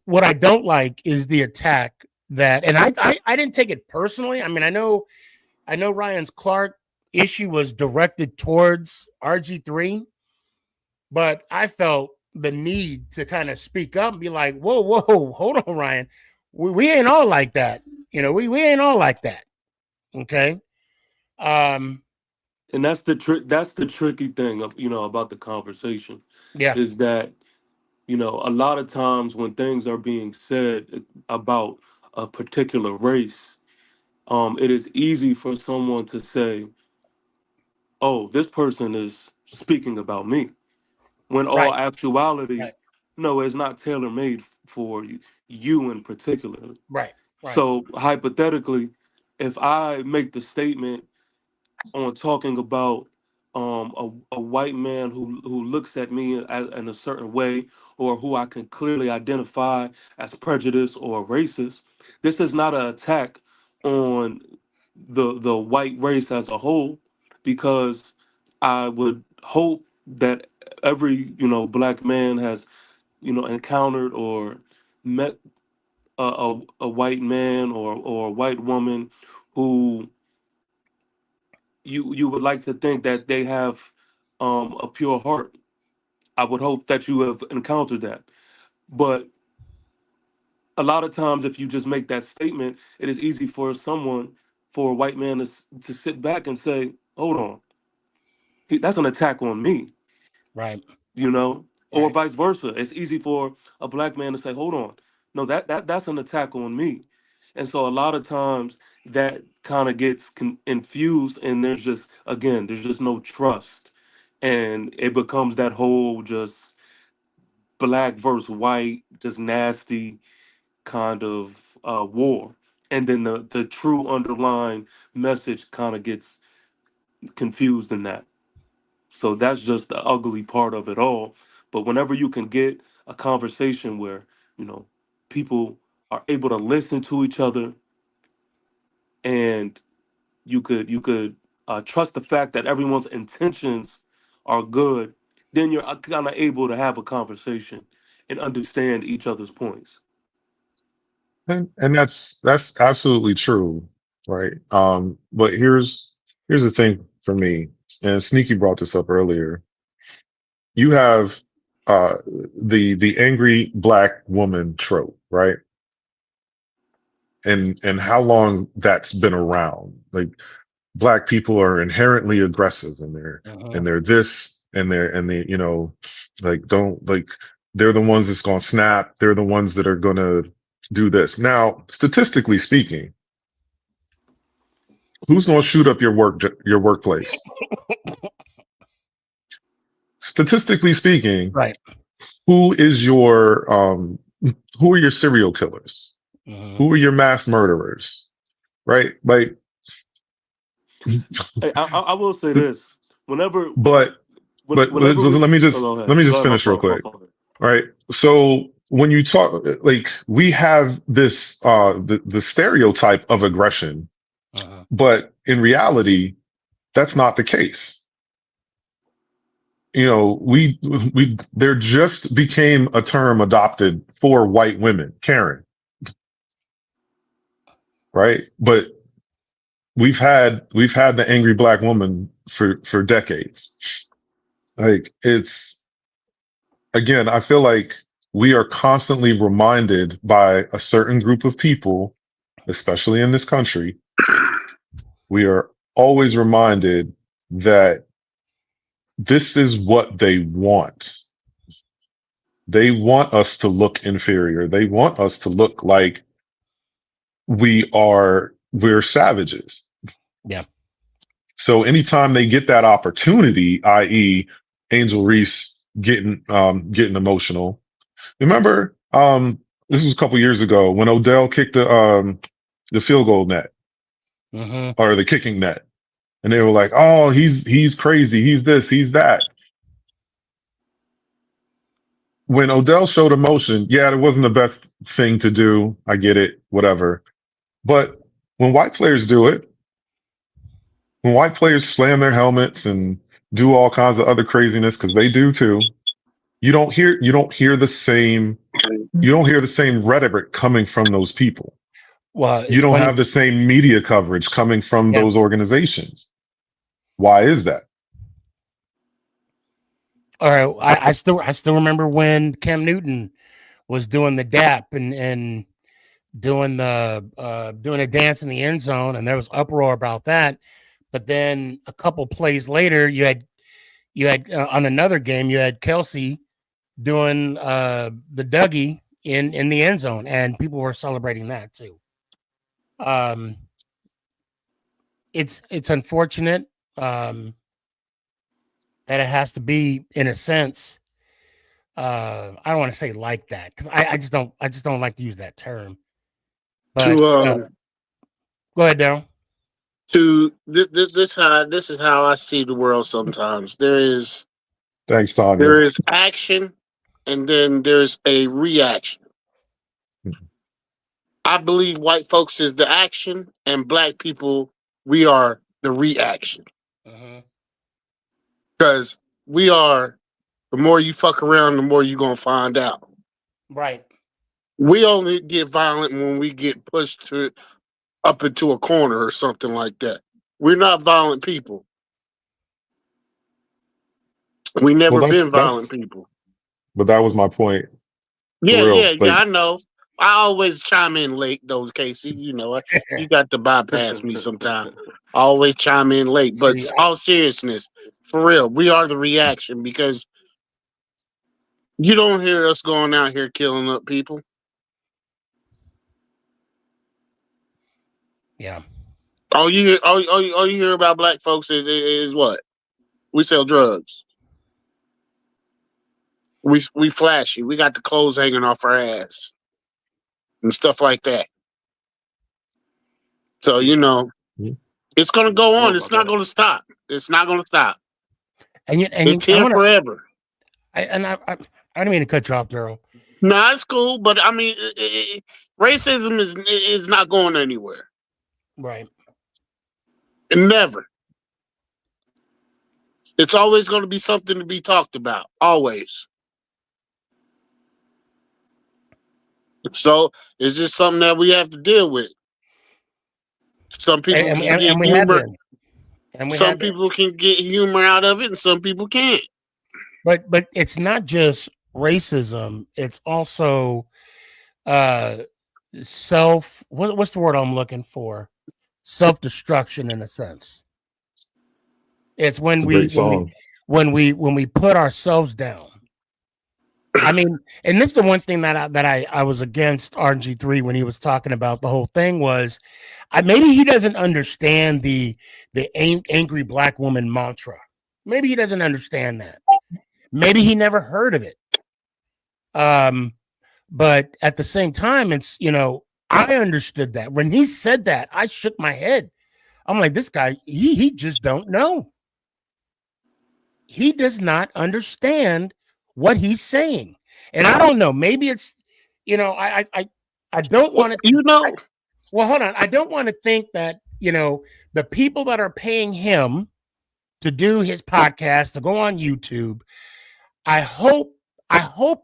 what I don't like is the attack that, and I didn't take it personally. I mean, I know Ryan's Clark issue was directed towards RG3, but I felt the need to kind of speak up and be like, whoa, hold on, Ryan. We ain't all like that. We ain't all like that. Okay. Um, And that's the trick. That's the tricky thing about the conversation yeah, is that a lot of times when things are being said about a particular race, it is easy for someone to say, "Oh, this person is speaking about me," when all right, actuality, right, no, it's not tailor made for you in particular. right, right, So hypothetically, if I make the statement on talking about a white man who looks at me in a certain way, or who I can clearly identify as prejudiced or racist. This is not an attack on the white race as a whole, because I would hope that every black man has encountered or met a white man or a white woman who you would like to think that they have a pure heart. I would hope that you have encountered that. But a lot of times, if you just make that statement, it is easy for for a white man to sit back and say, hold on, that's an attack on me, Right. or Right. vice versa. It's easy for a black man to say, hold on, no, that's an attack on me. And so a lot of times that kind of gets infused, and there's just no trust. And it becomes that whole just black versus white, just nasty kind of war. And then the true underlying message kind of gets confused in that. So that's just the ugly part of it all. But whenever you can get a conversation where, you know, people are able to listen to each other, and you could trust the fact that everyone's intentions are good, then you're kind of able to have a conversation and understand each other's points. And that's absolutely true, right? But here's the thing for me, and Sneaky brought this up earlier. You have uh the angry black woman trope, right? And how long that's been around. Like, black people are inherently aggressive, and Uh-huh. they're this, and they, like, don't, like, they're the ones that's going to snap. They're the ones that are going to do this. Now, statistically speaking, who's going to shoot up your workplace? Statistically speaking, Right. who is your, who are your serial killers? Uh-huh. Who are your mass murderers? Right? Like, Hey, I will say this: whenever, but, whenever we, let me oh, just, let me go just ahead, my finish real fault, my quick. fault. Right. So when you talk, like, we have this, the stereotype of aggression, Uh-huh. but in reality, that's not the case. There just became a term adopted for white women, Karen, right? But we've had the angry black woman for decades. Like, it's, again, I feel like we are constantly reminded by a certain group of people, especially in this country. We are always reminded that this is what they want. They want us to look inferior. They want us to look like we're savages. Yeah. So anytime they get that opportunity, i.e. Angel Reese getting emotional. Remember, this was a couple years ago when Odell kicked the field goal net, Uh-huh. or the kicking net. And they were like, "Oh, he's crazy. He's this. He's that." When Odell showed emotion, yeah, it wasn't the best thing to do. I get it, whatever. But when white players do it, when white players slam their helmets and do all kinds of other craziness, because they do too, you don't hear the same rhetoric coming from those people. Well, You it's don't funny. have the same media coverage coming from Yeah. those organizations. Why is that? All right. I still remember when Cam Newton was doing the dap and doing a dance in the end zone, and there was uproar about that. But then a couple plays later, you had on another game, you had Kelsey doing the Dougie in the end zone, and people were celebrating that too. Um, it's unfortunate that it has to be, in a sense. I don't want to say like that, because I just don't like to use that term. But To go ahead, Daryl. This is how I see the world sometimes. Thanks, Tanya. There is action, and then there's a reaction. I believe white folks is the action, and black people, we are the reaction. Because we are, the more you fuck around, the more you're going to find out. Right. We only get violent when we get pushed up into a corner or something like that. We're not violent people. We never Well, been violent that's. people. But that was my point. For Yeah, real. Like, I know. I always chime in late, those cases. You know, you got to bypass me sometime. I always chime in late. But See, all seriousness, for real, we are the reaction because you don't hear us going out here killing up people. yeah. All you hear about black folks is what? We sell drugs. We flashy. We got the clothes hanging off our ass and stuff like that. So you know, it's gonna go on. It's not gonna stop. It's not gonna stop. It's here forever. I don't mean to cut you off, Daryl. No, it's cool, but I mean, racism is not going anywhere. Right. Never. It's always going to be something to be talked about. Always. So it's just something that we have to deal with. Some people can get humor. Some people can get humor out of it, and some people can't. But it's not just racism. It's also what's the word I'm looking for? Self-destruction, in a sense. It's when we put ourselves down. I mean, and this is the one thing that I was against RG3 when he was talking about the whole thing was, maybe he doesn't understand the angry black woman mantra. Maybe he doesn't understand that. Maybe he never heard of it. But at the same time, it's, you know, I understood that when he said that, I shook my head. I'm like, this guy, he just don't know. He does not understand what he's saying. And I don't know, maybe it's, you know, I don't want to, you know, well, hold on. I don't want to think that, you know, the people that are paying him to do his podcast, to go on YouTube, I hope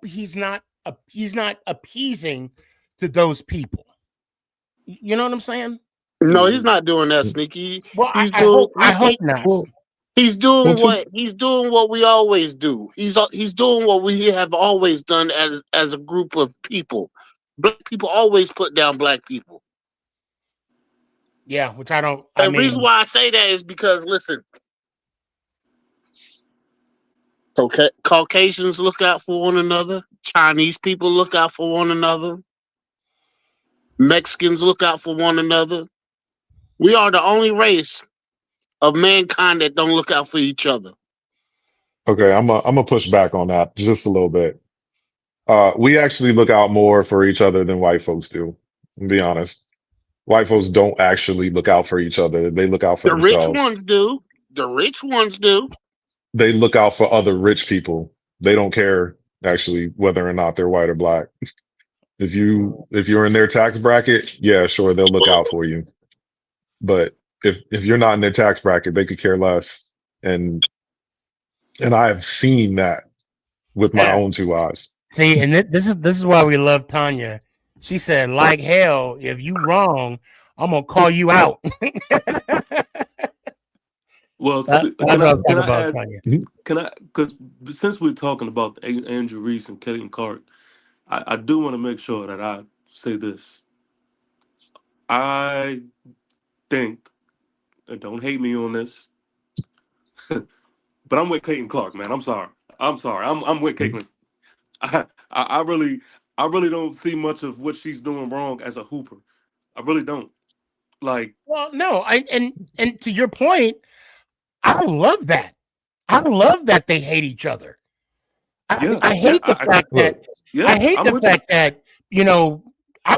he's not appeasing to those people. You know what I'm saying? No, he's not doing that, Sneaky. Well, I hope not. He's doing what we always do. He's doing what we have always done as a group of people. Black people always put down black people. Yeah, which I don't. The reason why I say that is because, listen, Caucasians look out for one another. Chinese people look out for one another. Mexicans look out for one another. We are the only race of mankind that don't look out for each other. Okay, I'm gonna push back on that just a little bit. We actually look out more for each other than white folks do. To be honest, white folks don't actually look out for each other. They look out for themselves. The rich ones do. The rich ones do. They look out for other rich people. They don't care actually whether or not they're white or black. If you're in their tax bracket, yeah, sure, they'll look out for you. But if you're not in their tax bracket, they could care less. And I have seen that with my own two eyes. See, and this is why we love Tanya. She said, like hell, if you wrong, I'm gonna call you out. Well, can I? Because since we're talking about Angel Reese and Caitlin Clark, I do want to make sure that I say this. I think, and don't hate me on this, but I'm with Caitlin Clark, man. I'm sorry. I'm with Caitlin. I really don't see much of what she's doing wrong as a hooper. I really don't. Like, well, no, and to your point, I love that. I love that they hate each other. I hate the fact that you know, I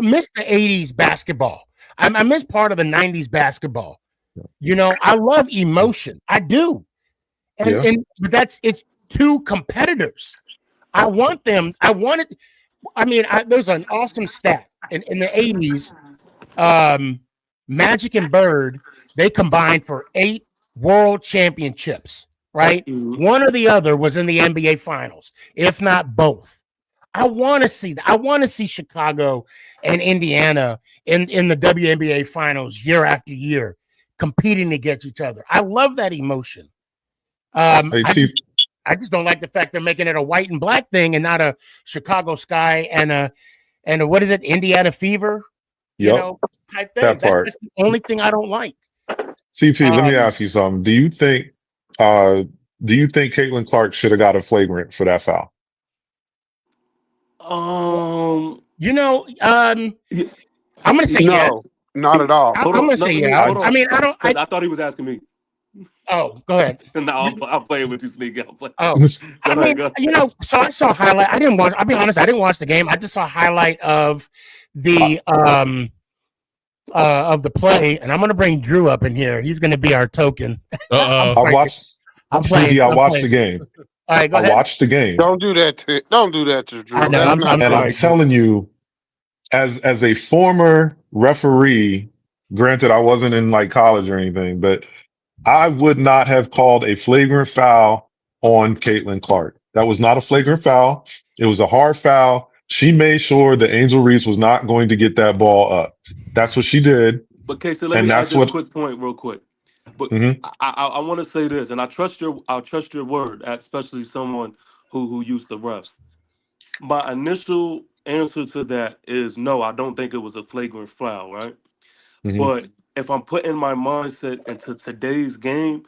miss the 80s basketball. I miss part of the 90s basketball. You know, I love emotion. I do. But it's two competitors. I want them. There's an awesome stat in the 80s. Magic and Bird, they combined for 8 world championships, right? Mm-hmm. One or the other was in the NBA finals, if not both. I want to see that. I want to see Chicago and Indiana in the WNBA finals year after year competing against each other. I love that emotion. I just don't like the fact they're making it a white and black thing and not a Chicago Sky and a what is it, Indiana Fever, you know, type thing. That's the only thing I don't like. CP, let me ask you something. Do you think Caitlin Clark should have got a flagrant for that foul? I'm gonna say no, yes. Not at all. I'm gonna say yeah. I mean, I thought he was asking me. Oh, go ahead. No, I'll play with you, Sneaky. Oh, so I saw a highlight. I'll be honest, I didn't watch the game. I just saw a highlight of the play, and I'm gonna bring Drew up in here. He's gonna be our token. I watched the game. All right, go ahead. I watched the game. Don't do that to Drew. I'm telling you, as a former referee, granted I wasn't in like college or anything, but I would not have called a flagrant foul on Caitlin Clark. That was not a flagrant foul. It was a hard foul. She made sure that Angel Reese was not going to get that ball up. That's what she did. But Casey, let me add this quick point real quick. But I want to say this, and I'll trust your word, especially someone who used the ref. My initial answer to that is no, I don't think it was a flagrant foul, right? But if I'm putting my mindset into today's game,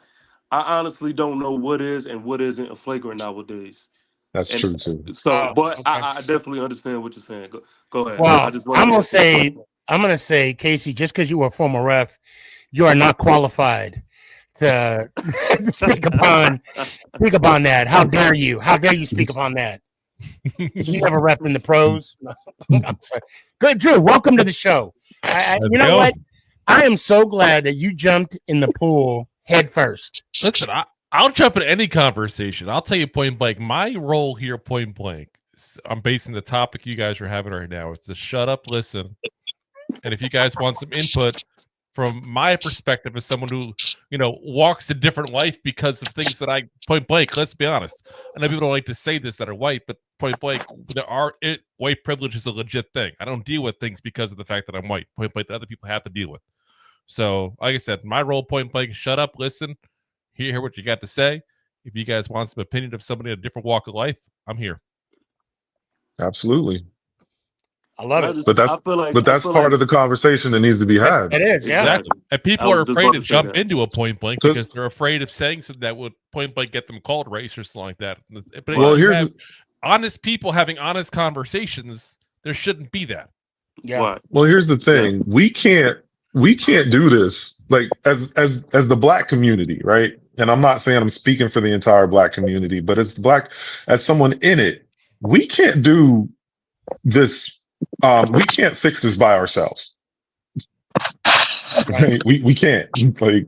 I honestly don't know what is and what isn't a flagrant nowadays. That's true too. So, I definitely understand what you're saying. Go ahead. Well, I'm gonna say, Casey, just because you were a former ref, you are not qualified to speak upon that. How dare you? How dare you speak upon that? You never ref in the pros. I'm sorry. Good, Drew. Welcome to the show. You know what? I am so glad that you jumped in the pool head first. Listen, I'll jump in any conversation. I'll tell you point blank. My role here, point blank, I'm basing the topic you guys are having right now, is to shut up, listen, and if you guys want some input from my perspective as someone who, walks a different life because of things that I, point blank, let's be honest. I know people don't like to say this that are white, but point blank, white privilege is a legit thing. I don't deal with things because of the fact that I'm white. Point blank, that other people have to deal with. So, like I said, my role, point blank, shut up, listen, hear what you got to say. If you guys want some opinion of somebody in a different walk of life, I'm here. Absolutely. I love it. But that's part of the conversation that needs to be had. It is, yeah. Exactly. And people are afraid to jump into a point blank because they're afraid of saying something that would point blank get them called race or something like that. But here's honest people having honest conversations, there shouldn't be that. Yeah. Well, here's the thing. We can't do this like as the black community, right? And I'm not saying I'm speaking for the entire black community, but as someone in it, we can't do this. We can't fix this by ourselves. Right? We can't. Like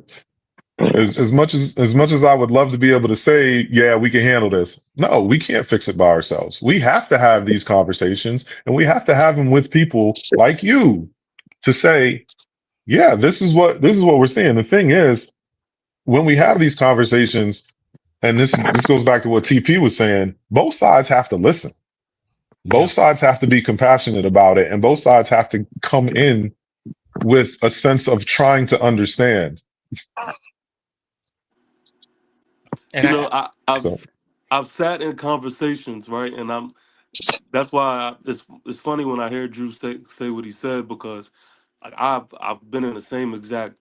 as much as I would love to be able to say, yeah, we can handle this. No, we can't fix it by ourselves. We have to have these conversations, and we have to have them with people like you to say, yeah, this is what we're seeing. The thing is, when we have these conversations, and this goes back to what TP was saying, both sides have to listen. Both sides have to be compassionate about it, and both sides have to come in with a sense of trying to understand. And I've sat in conversations, right, and that's why it's funny when I hear Drew say what he said, because I've been in the same exact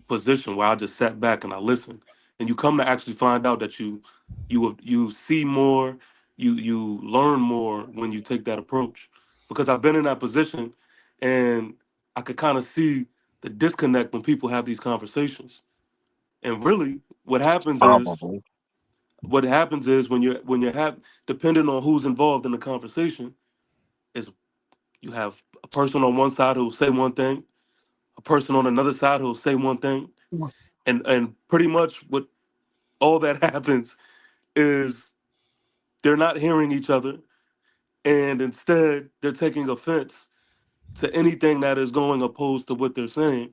position where I just sat back and I listened, and you come to actually find out that you see more. You learn more when you take that approach, because I've been in that position and I could kind of see the disconnect when people have these conversations. And really what happens is when you have, depending on who's involved in the conversation, is you have a person on one side who will say one thing, a person on another side who will say one thing, And pretty much what all that happens is they're not hearing each other, and instead they're taking offense to anything that is going opposed to what they're saying,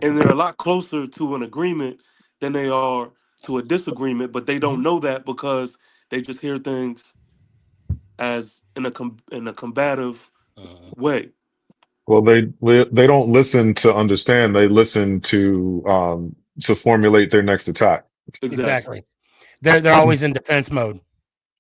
and they're a lot closer to an agreement than they are to a disagreement, but they don't know that because they just hear things as in a combative way. Well, they don't listen to understand. They listen to formulate their next attack. Exactly. They're always in defense mode.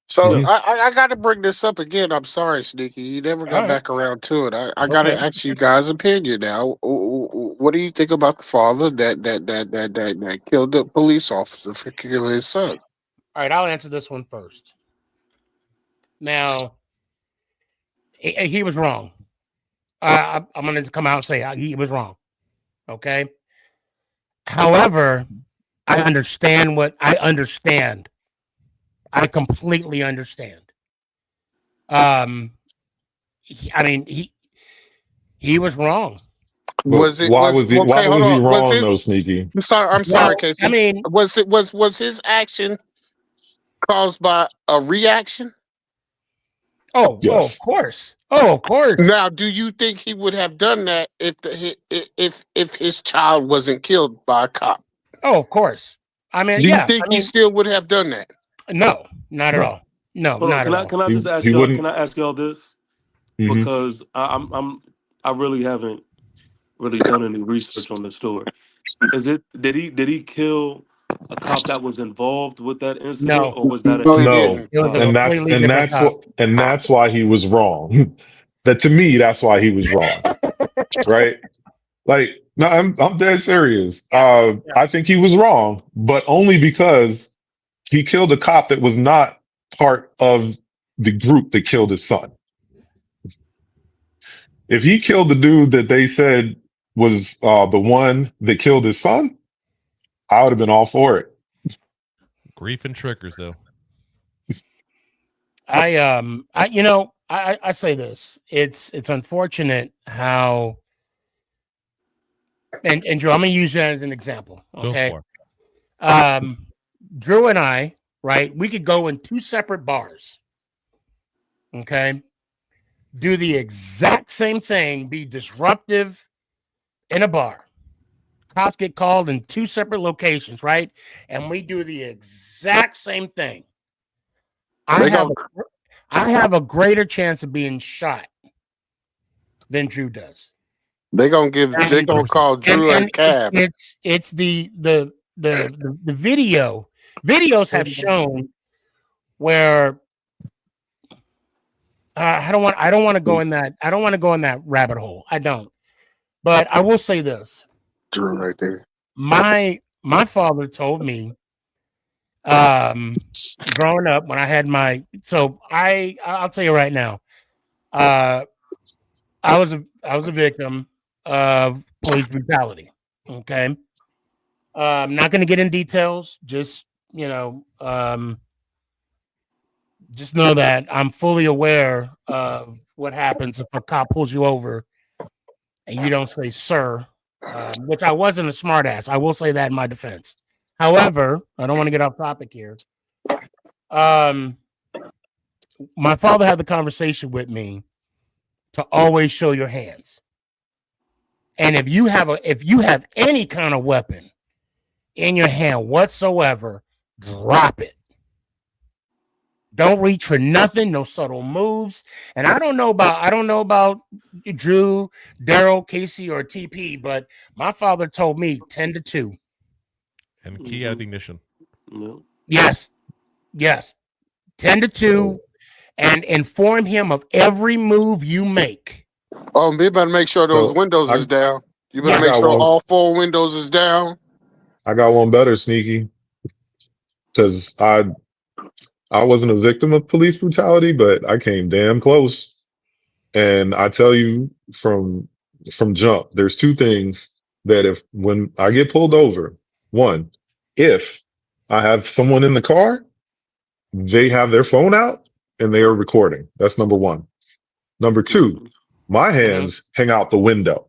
So I got to bring this up again. I'm sorry, Sneaky. You never got back around to it. I got to ask you guys' opinion now. What do you think about the father that killed the police officer for killing his son? All right, I'll answer this one first. Now, he was wrong. I'm going to come out and say he was wrong. Okay. However, I understand. I completely understand. I mean, he was wrong. Was he wrong though, Sneaky? I'm sorry, Casey. I mean, was his action caused by a reaction? Oh, yes. Of course. Now, do you think he would have done that if his child wasn't killed by a cop? Oh, of course. I mean, do you think he still would have done that? No, not at all. No, not at all. Can I just ask y'all? Can I ask y'all this? Mm-hmm. Because I really haven't done any research on the story. Did he kill a cop that was involved with that incident, or was that and that's why he was wrong. That to me, that's why he was wrong. Right? Like, no, I'm dead serious. I think he was wrong, but only because he killed a cop that was not part of the group that killed his son. If he killed the dude that they said was the one that killed his son, I would have been all for it. Grief and triggers, though. I say this. It's unfortunate how, and Drew, I'm gonna use that as an example. Okay. Drew and I, right? We could go in two separate bars. Okay. Do the exact same thing, be disruptive in a bar. Cops get called in two separate locations, right? And we do the exact same thing. I have a greater chance of being shot than Drew does. They're gonna call Drew a cab. It's the video. Videos have shown where I don't want to go in that. I don't want to go in that rabbit hole. I don't. But I will say this. Drew right there. My father told me growing up when I had I'll tell you right now, I was a victim of police brutality. Okay. I'm not going to get in details. Just know that I'm fully aware of what happens if a cop pulls you over and you don't say sir, which I wasn't a smart ass. I will say that in my defense. However, I don't want to get off topic here. My father had the conversation with me to always show your hands. And if you have any kind of weapon in your hand whatsoever, drop it. Don't reach for nothing, no subtle moves. And I don't know about Drew, Daryl, Casey, or TP, but my father told me 10-2. And key out of ignition. Yes. 10-2, and inform him of every move you make. Oh, you better make sure those windows is down. You better make sure all 4 windows is down. I got one better, Sneaky. Because I wasn't a victim of police brutality, but I came damn close. And I tell you from jump, there's 2 things that when I get pulled over, one, if I have someone in the car, they have their phone out and they are recording. That's number 1. Number 2, my hands hang out the window.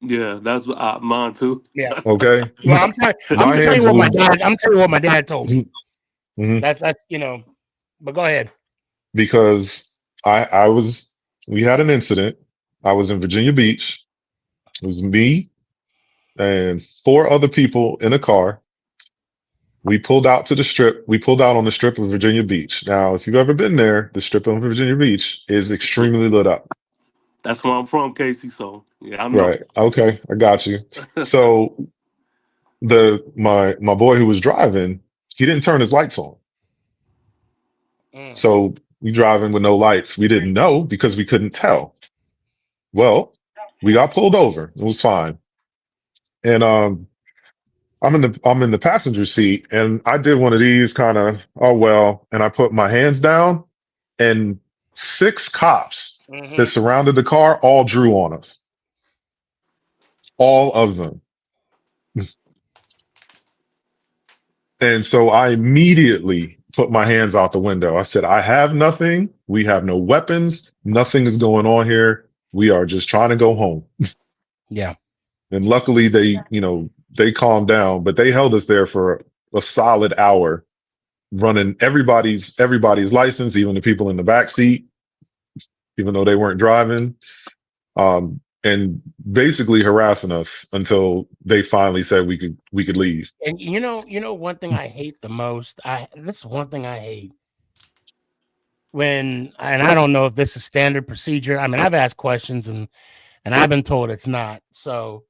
Yeah, that's mine too. Yeah. Okay. Well, I'm My telling hands you what my will. dad. I'm telling you what my dad told me. Mhm. That's But go ahead. Because we had an incident. I was in Virginia Beach. It was me and four other people in a car. We pulled out to the strip. We pulled out on the strip of Virginia Beach. Now, if you've ever been there, the strip of Virginia Beach is extremely lit up. That's where I'm from, Casey. So yeah, I know. Right. Okay. I got you. So my boy who was driving, he didn't turn his lights on. Mm. So we driving with no lights. We didn't know because we couldn't tell. Well, we got pulled over. It was fine. And I'm in the passenger seat and I did one of these kind of, oh well, and I put my hands down and six cops that Mm-hmm. surrounded the car all drew on us. All of them. And so I immediately put my hands out the window. I said, I have nothing. We have no weapons. Nothing is going on here. We are just trying to go home. Yeah. And luckily they calmed down, but they held us there for a solid hour, running everybody's license, even the people in the back seat, even though they weren't driving, and basically harassing us until they finally said we could leave. And one thing I hate the most. This is one thing I hate and I don't know if this is standard procedure. I mean, I've asked questions and I've been told it's not. So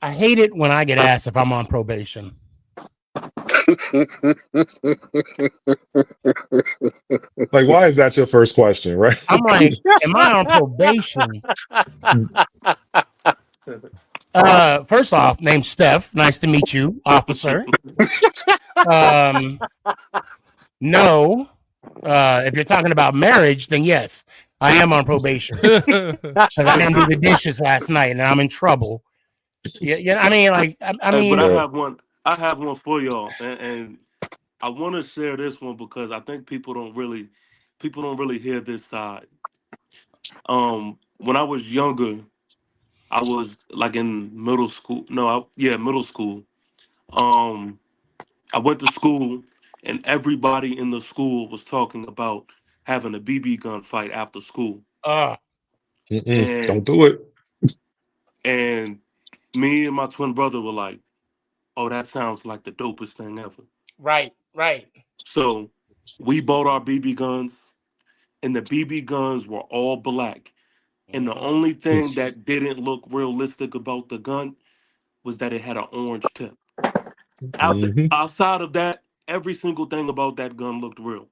I hate it when I get asked if I'm on probation. Like, why is that your first question, right? I'm like, am I on probation? First off, name's Steph. Nice to meet you, officer. No. If you're talking about marriage, then yes, I am on probation because I didn't do the dishes last night and I'm in trouble. Yeah. I mean, like, I mean, But I have one for y'all, and I want to share this one because I think people don't really hear this side. When I was younger, I was like in middle school. No, middle school. Um, I went to school, and everybody in the school was talking about having a BB gun fight after school, Don't and do it. and me and my twin brother were like, "Oh, that sounds like the dopest thing ever." right. So we bought our BB guns, and the BB guns were all black. And the Mm-hmm. only thing that didn't look realistic about the gun was that it had an orange tip. Hmm. Outside of that, every single thing about that gun looked real.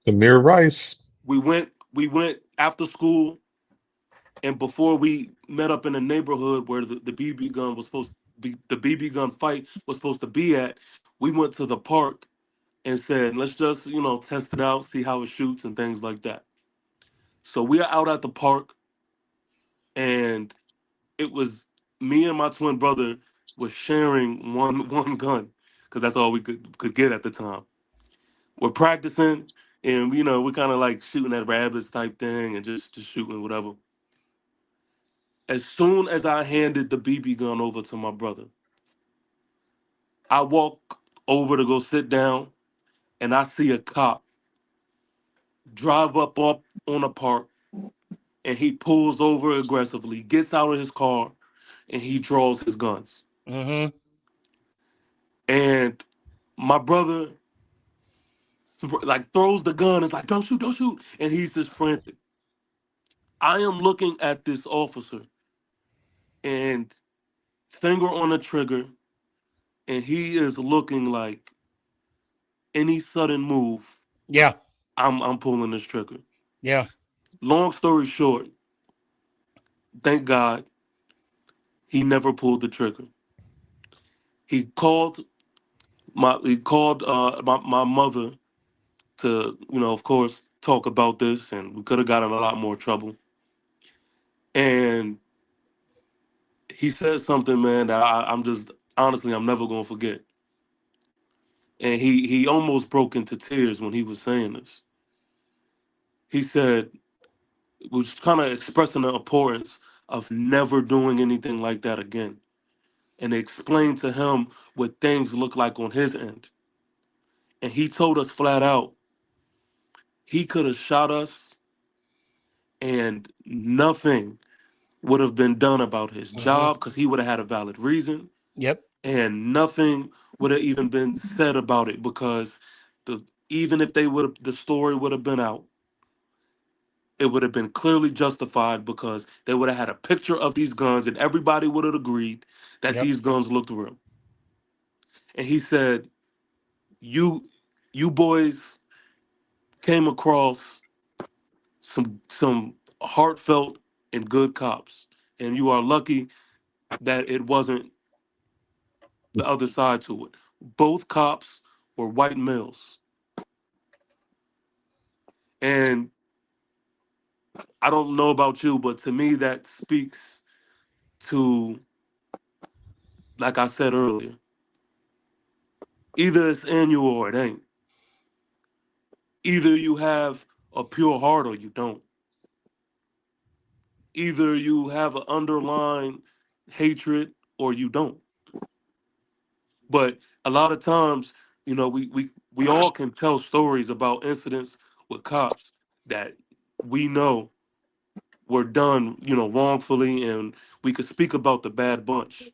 Samir Rice. We went after school, and before we met up in the neighborhood where the BB gun was supposed to be, the BB gun fight was supposed to be at, we went to the park and said, let's just, test it out, see how it shoots and things like that. So we are out at the park, and it was me and my twin brother was sharing one gun because that's all we could get at the time. We're practicing, and we're kind of like shooting at rabbits type thing and just shooting whatever. As soon as I handed the BB gun over to my brother, I walk over to go sit down, and I see a cop drive up on a park, and he pulls over aggressively, gets out of his car, and he draws his guns. Mm-hmm. And my brother like throws the gun. It's like, don't shoot, and he's just frantic. I am looking at this officer and finger on the trigger, and he is looking like any sudden move, Yeah. I'm pulling this trigger. Yeah. Long story short, thank God he never pulled the trigger. He called my mother to, of course, talk about this, and we could have gotten a lot more trouble. And he said something, man, that I'm just honestly I'm never gonna forget. And he almost broke into tears when he was saying this. He said, was kind of expressing the importance of never doing anything like that again. And explained to him what things look like on his end. And he told us flat out, he could have shot us and nothing would have been done about his job because he would have had a valid reason. Yep. And nothing would have even been said about it because even if the story would have been out, it would have been clearly justified because they would have had a picture of these guns and everybody would have agreed that these guns looked real. And he said, you boys came across some heartfelt and good cops, and you are lucky that it wasn't the other side to it. Both cops were white males. And I don't know about you, but to me that speaks to, like I said earlier, either it's in you or it ain't. Either you have a pure heart or you don't. Either you have an underlying hatred or you don't. But a lot of times, you know, we all can tell stories about incidents with cops that we know were done, you know, wrongfully, and we could speak about the bad bunch.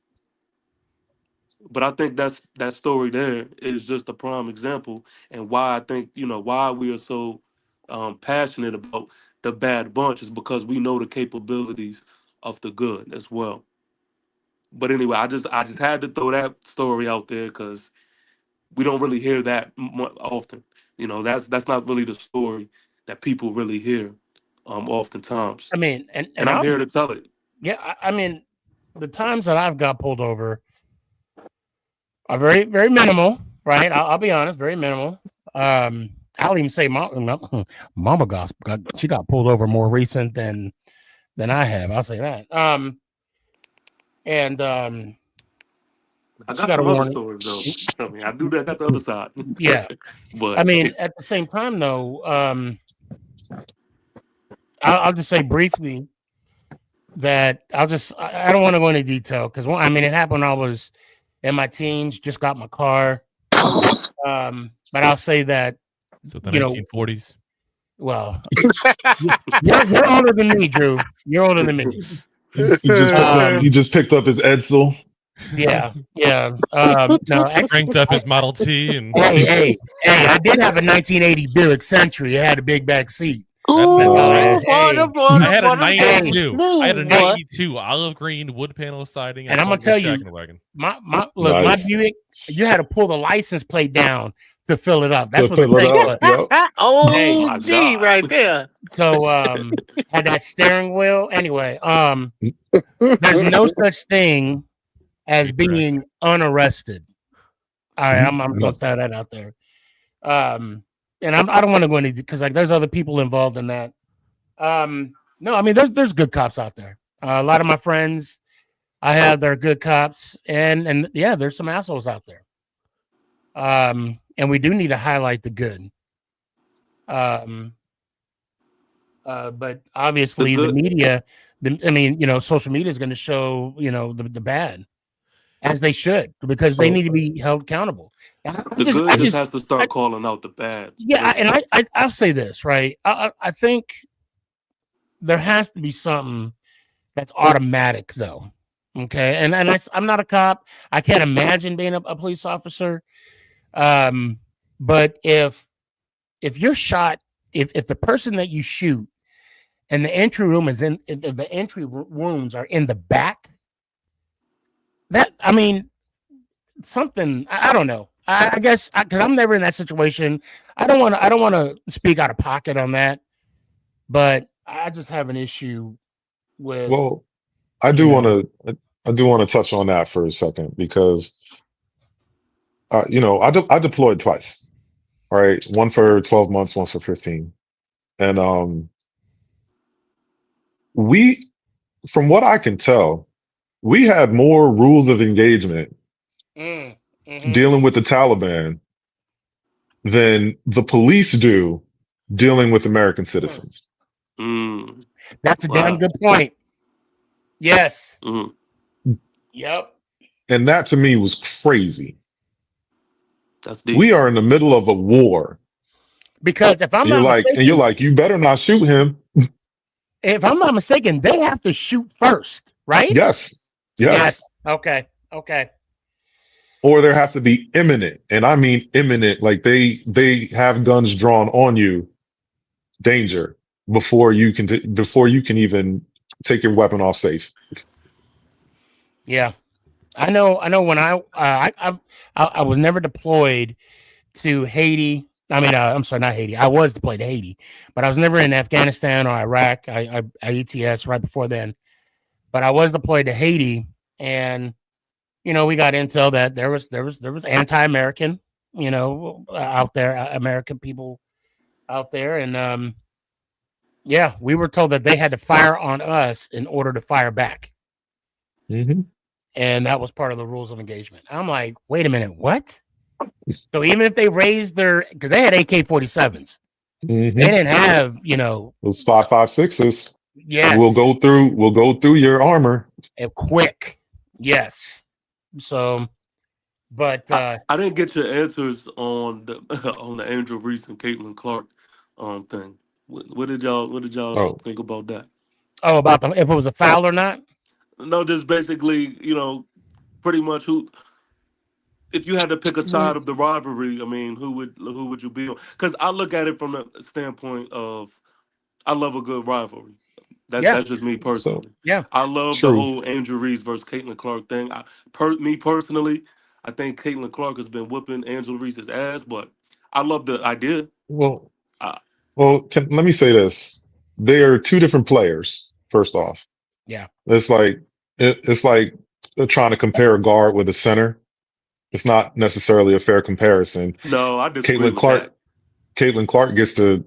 But I think that story there is just a prime example, and why I think, you know, why we are so passionate about the bad bunch is because we know the capabilities of the good as well. But anyway, I just had to throw that story out there because we don't really hear that often. You know, that's not really the story that people really hear oftentimes. I mean, and I'm here to tell it. Yeah, I mean, the times that I've got pulled over are very, very minimal, right? I'll be honest, very minimal. I'll even say Mama she got pulled over more recent than I have. I'll say that. I got some other stories though. I mean, I do that at the other side. Yeah, but I mean, at the same time though, I'll just say briefly that I don't want to go into detail because I mean it happened when I was in my teens, just got my car. But I'll say that, so the 1940s. Well, you're older than me, Drew. You're older than me. He just picked up his Edsel. Yeah. No, cranked up his Model T and hey, I did have a 1980 Buick Century. It had a big back seat. I had a 92. I had a 92 olive green wood panel siding, and I'm gonna tell you, my Buick, you had to pull the license plate down to fill it up. That's what the thing was. Yep. Oh, gee, right there. So had that steering wheel. Anyway, there's no such thing as being unarrested. All right, I'm gonna throw that out there. And I don't want to go into because like there's other people involved in that. No, I mean there's good cops out there. A lot of my friends I have, they're good cops, and yeah, there's some assholes out there. And we do need to highlight the good. But obviously the media, social media is going to show, the bad, as they should, because they need to be held accountable. The good just has to start calling out the bad. Yeah, and I'll say this, right? I think there has to be something that's automatic, though. Okay, and I'm not a cop. I can't imagine being a police officer. But if you're shot, if the person that you shoot and the entry room is the entry wounds are in the back, something, I don't know. I guess because I'm never in that situation. I don't want to speak out of pocket on that, but I just have an issue with. Well, I do want to touch on that for a second because, I deployed twice, right? One for 12 months, once for 15, and from what I can tell, we had more rules of engagement. Dealing with the Taliban than the police do dealing with American citizens. That's a damn good point. Yes. Mm-hmm. Yep. And that to me was crazy. That's deep. We are in the middle of a war. Because if I'm you're not like, mistaken, and you're like, you better not shoot him. if I'm not mistaken, they have to shoot first, right? Yes. Okay. Or there has to be imminent, and I mean imminent, like they have guns drawn on you, danger before you can even take your weapon off safe. Yeah, I know. When I was never deployed to Haiti. I mean, I'm sorry, not Haiti. I was deployed to Haiti, but I was never in Afghanistan or Iraq. I ETS right before then, but I was deployed to Haiti, and we got intel that there was anti-American, out there, American people out there, and yeah, we were told that they had to fire on us in order to fire back, and that was part of the rules of engagement. I'm like, wait a minute, what? So even if they raised because they had AK-47s, they didn't have those 5.56s. Yes, we'll go through your armor quick. Yes. So, but I didn't get your answers on the on the Angel Reese and Caitlin Clark thing. What did y'all think about that? Oh, about if it was a foul or not? No, just basically, pretty much who. If you had to pick a side of the rivalry, I mean, who would you be on? Because I look at it from the standpoint of, I love a good rivalry. That's just me personally. I love the whole Angel Reese versus Caitlin Clark thing. Me personally, I think Caitlin Clark has been whooping Angel Reese's ass, but I love the idea. Well, let me say this: they are two different players. First off, it's like they're trying to compare a guard with a center. It's not necessarily a fair comparison. No, I disagree with that. Caitlin Clark gets to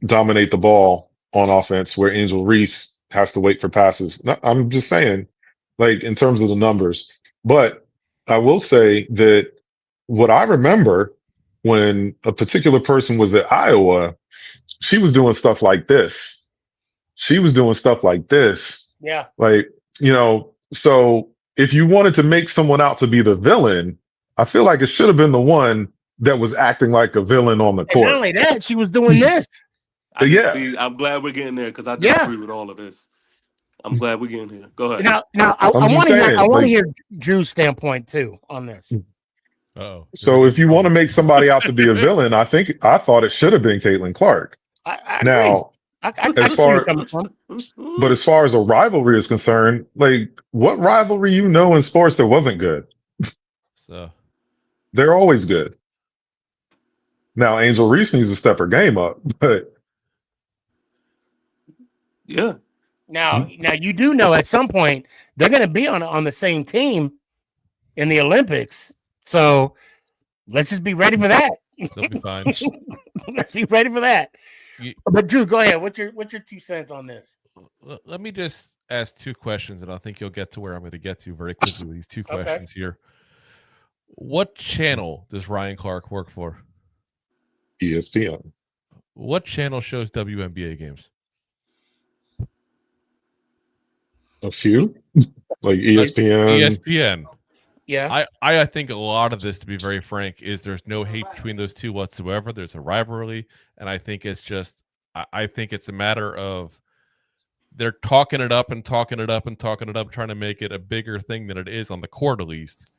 dominate the ball on offense, where Angel Reese has to wait for passes. I'm just saying, like, in terms of the numbers. But I will say that what I remember when a particular person was at Iowa, she was doing stuff like this. Yeah. Like, so if you wanted to make someone out to be the villain, I feel like it should have been the one that was acting like a villain on the court. And not only that, she was doing this. I'm glad we're getting there because I disagree with all of this. I'm glad we're getting here. Go ahead. Now I want to hear Drew's standpoint too on this. Oh, so if you want to make somebody out to be a villain, I thought it should have been Caitlin Clark. I now, as far as a rivalry is concerned, like, what rivalry in sports that wasn't good? So they're always good. Now, Angel Reese needs to step her game up, but yeah. Now you do know at some point they're going to be on the same team in the Olympics, so let's just be ready for that. They'll be fine. Let's be ready for that. But Drew, go ahead. What's your 2 cents on this? Let me just ask 2 questions, and I think you'll get to where I'm going to get to very quickly with these 2 questions here. What channel does Ryan Clark work for? ESPN. What channel shows WNBA games? A few, like ESPN. ESPN. Yeah. I think a lot of this, to be very frank, is there's no hate between those two whatsoever. There's a rivalry, and I think it's just, I think it's a matter of they're talking it up, trying to make it a bigger thing than it is on the court, at least,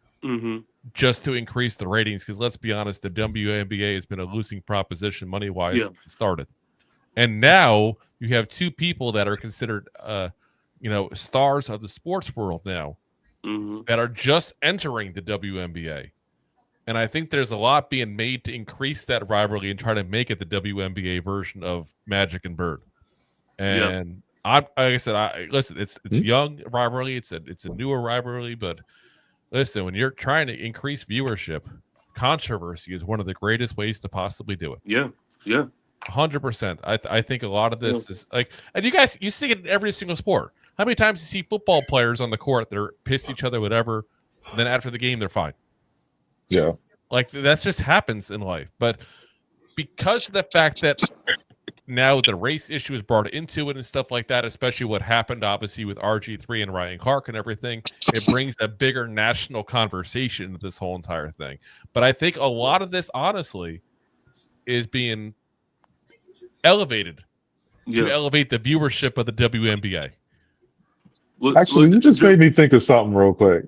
just to increase the ratings. Because let's be honest, the WNBA has been a losing proposition money-wise since it started, and now you have 2 people that are considered, stars of the sports world now. That are just entering the WNBA. And I think there's a lot being made to increase that rivalry and try to make it the WNBA version of Magic and Bird. And like I said, listen, it's a young rivalry, it's a newer rivalry, but listen, when you're trying to increase viewership, controversy is one of the greatest ways to possibly do it. Yeah. 100%. I think a lot of this is like, and you see it in every single sport. How many times you see football players on the court, they're pissed at each other, whatever, and then after the game, they're fine. Yeah. Like, that just happens in life. But because of the fact that now the race issue is brought into it and stuff like that, especially what happened obviously with RG3 and Ryan Clark and everything. It brings a bigger national conversation to this whole entire thing. But I think a lot of this, honestly, is being elevated to elevate the viewership of the WNBA. Actually, you just made me think of something real quick.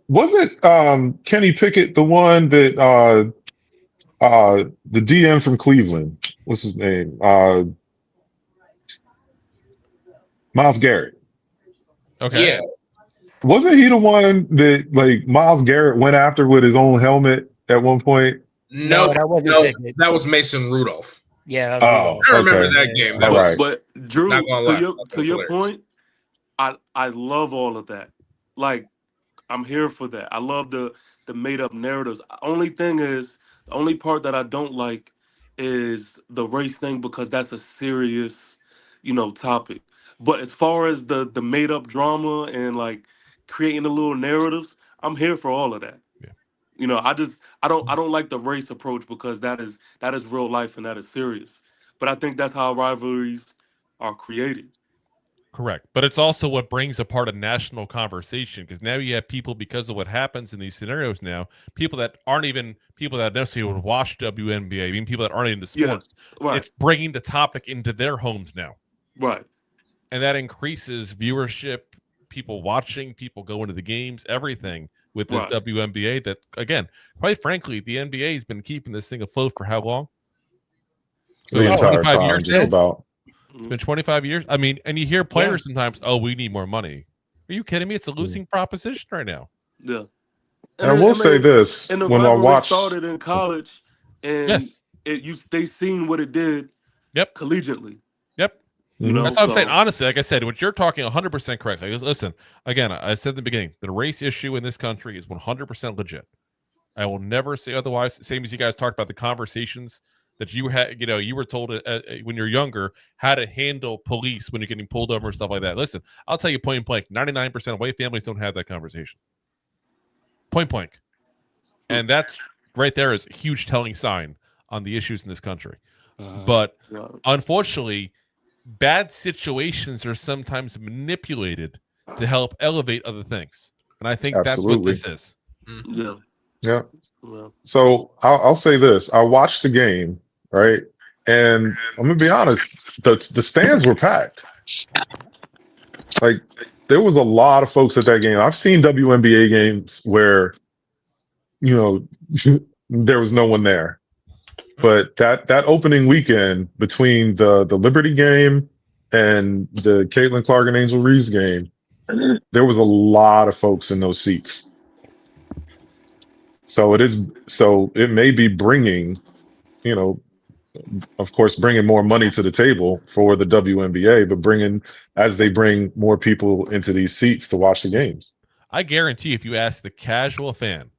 Wasn't Kenny Pickett the one that the DM from Cleveland? What's his name? Myles Garrett. Okay. Yeah. Wasn't he the one that like Myles Garrett went after with his own helmet at one point? No, that wasn't Pickett. That was Mason Rudolph. Yeah. Oh, I remember okay. that game. All right. But Drew, to your hilarious. point, I love all of that. Like, I'm here for that. I love the made up narratives. Only thing is, the only part that I don't like is the race thing, because that's a serious, topic. But as far as the made up drama and like creating the little narratives, I'm here for all of that. Yeah. I don't like the race approach, because that is real life and that is serious. But I think that's how rivalries are created. Correct. But it's also what brings apart a national conversation, because now you have people, because of what happens in these scenarios now, people that aren't even people that necessarily would watch WNBA, even people that aren't into sports. Yeah, right. It's bringing the topic into their homes now. Right. And that increases viewership, people watching, people going to the games, everything with this WNBA that, again, quite frankly, the NBA has been keeping this thing afloat for how long? The entire 25 time, years just now? about. It's been 25 years. I mean, and you hear players sometimes, oh, we need more money. Are you kidding me? It's a losing proposition right now. Yeah. And I will say this, and the when I watched, started in college, and they seen what it did collegiately. Yep. You know, that's what I'm saying. Honestly, like I said, what you're talking 100% correct. Like, listen, again, I said in the beginning, the race issue in this country is 100% legit. I will never say otherwise. Same as you guys talked about the conversations that you had, you were told when you're younger how to handle police when you're getting pulled over and stuff like that. Listen, I'll tell you point blank, 99% of white families don't have that conversation. Point blank. And that's right there is a huge telling sign on the issues in this country. But unfortunately, bad situations are sometimes manipulated to help elevate other things. And I think that's what this is. Yeah. Yeah. So I'll say this. I watched the game, right? And I'm going to be honest, the stands were packed. Like, there was a lot of folks at that game. I've seen WNBA games where, there was no one there. But that opening weekend between the Liberty game and the Caitlin Clark and Angel Reese game, there was a lot of folks in those seats. So it may be bringing, of course, bringing more money to the table for the WNBA, but as they bring more people into these seats to watch the games. I guarantee if you ask the casual fan,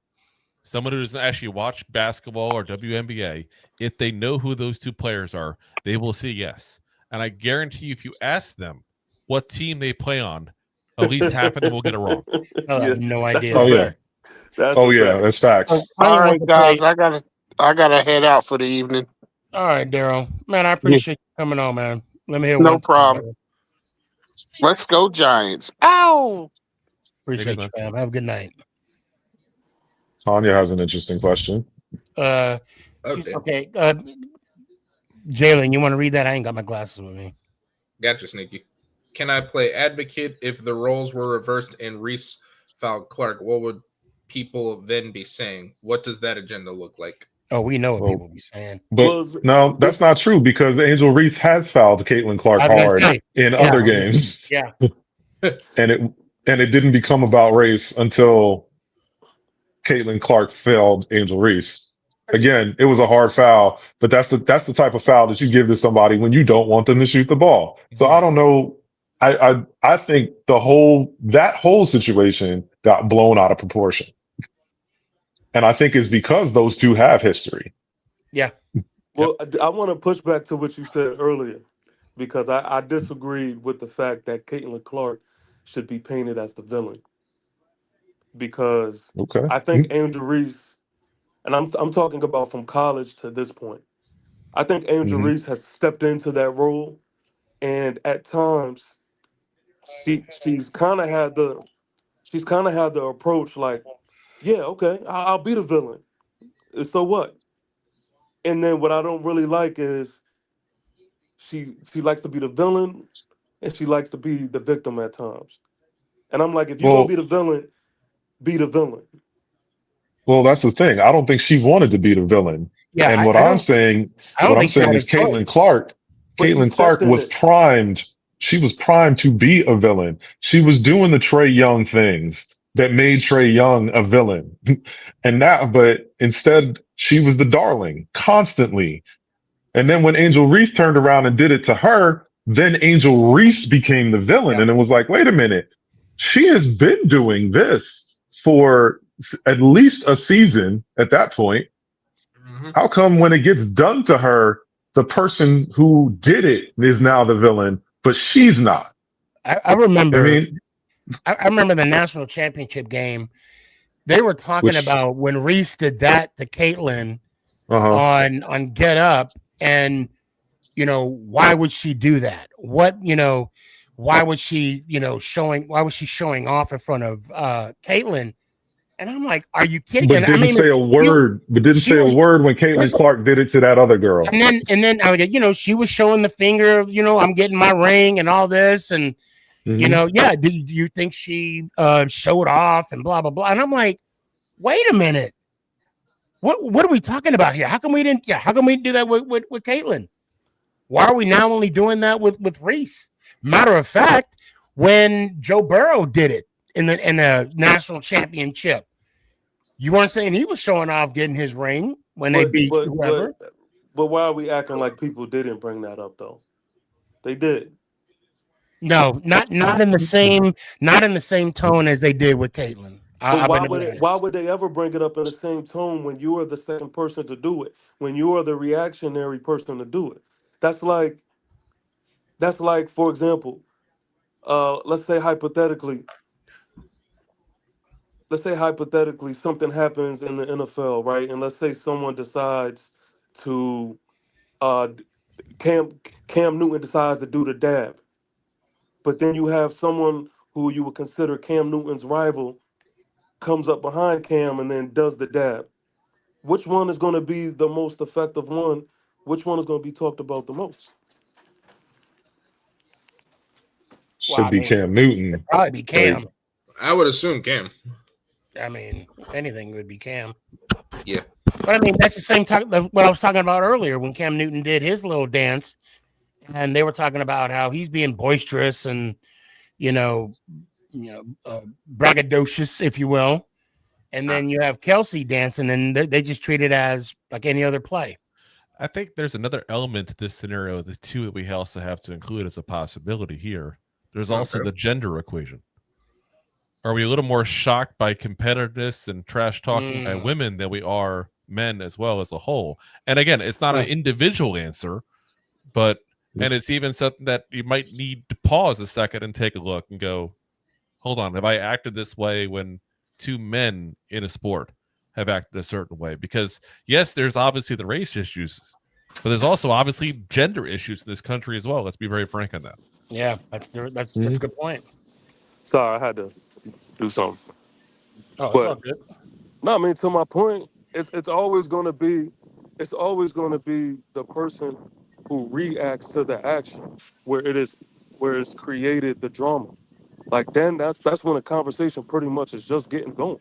someone who doesn't actually watch basketball or WNBA, if they know who those two players are, they will say yes. And I guarantee if you ask them what team they play on, at least half of them will get it wrong. I have no idea. Oh, yeah. That's facts. All right, guys, I gotta head out for the evening. All right, Daryl. Man, I appreciate you coming on, man. Let me hear no problem. Let's go, Giants. Ow! Appreciate you, fam. Have a good night. Tanya has an interesting question. Okay. Jalen, you want to read that? I ain't got my glasses with me. Gotcha, Sneaky. Can I play advocate if the roles were reversed and Reese fouled Clark? What would people then be saying? What does that agenda look like? Oh, we know what people be saying. But no, that's not true, because Angel Reese has fouled Caitlin Clark hard in other games. Yeah. and it didn't become about race until Caitlin Clark failed Angel Reese. Again, it was a hard foul, but that's the type of foul that you give to somebody when you don't want them to shoot the ball. So I don't know. I think that whole situation got blown out of proportion. And I think it's because those two have history. Yeah. Well, I want to push back to what you said earlier, because I disagreed with the fact that Caitlin Clark should be painted as the villain. Because I think Angel Reese, and I'm talking about from college to this point, I think Angel Reese has stepped into that role, and at times she's kind of had the approach like, yeah, okay, I'll be the villain. So what? And then what I don't really like is she likes to be the villain and she likes to be the victim at times. And I'm like, if you're gonna be the villain, be the villain. Well, that's the thing. I don't think she wanted to be the villain. Yeah, And I don't think she had a is choice. But she Caitlin stepped Clark in was it. primed. She was primed to be a villain. She was doing the Trey Young things that made Trey Young a villain. But instead she was the darling constantly. And then when Angel Reese turned around and did it to her, then Angel Reese became the villain. Yeah. And it was like, wait a minute. She has been doing this for at least a season at that point. How come when it gets done to her, the person who did it is now the villain, but she's not? I remember. I mean, I remember the national championship game. They were talking about when Reese did that to Caitlyn on Get Up, and why would she do that? Why was she showing off in front of Caitlyn? And I'm like, are you kidding? But didn't say a word when Caitlin Clark did it to that other girl. And then I was she was showing the finger of, I'm getting my ring and all this. And, do you think she showed off and blah, blah, blah. And I'm like, wait a minute. What are we talking about here? How come we didn't do that with Caitlyn? Why are we now only doing that with Reese? Matter of fact, when Joe Burrow did it in the national championship, you weren't saying he was showing off getting his ring when they beat whoever. But why are we acting like people didn't bring that up though? They did. No, not in the same tone as they did with Caitlyn. Why would they ever bring it up in the same tone when you are the second person to do it? When you are the reactionary person to do it? That's like, for example, let's say hypothetically something happens in the NFL, right? And let's say someone decides to Cam Newton decides to do the dab. But then you have someone who you would consider Cam Newton's rival comes up behind Cam and then does the dab. Which one is going to be the most effective one? Which one is going to be talked about the most? Should be Cam Newton. Probably be Cam. I would assume Cam. I mean, if anything, it would be Cam. Yeah. But I mean, that's the same what I was talking about earlier when Cam Newton did his little dance, and they were talking about how he's being boisterous and braggadocious, if you will. And then you have Kelsey dancing, and they just treat it as like any other play. I think there's another element to this scenario, the two that we also have to include as a possibility here. There's also the gender equation. Are we a little more shocked by competitiveness and trash talking by women than we are men as well as a whole? And again, it's not an individual answer, and it's even something that you might need to pause a second and take a look and go, hold on, have I acted this way when two men in a sport have acted a certain way? Because yes, there's obviously the race issues, but there's also obviously gender issues in this country as well. Let's be very frank on that. Yeah, that's a good point. Sorry, I had to do something. Oh, it's all good. No, I mean, to my point, it's always going to be the person who reacts to the action where it's created the drama. Like then that's when a conversation pretty much is just getting going.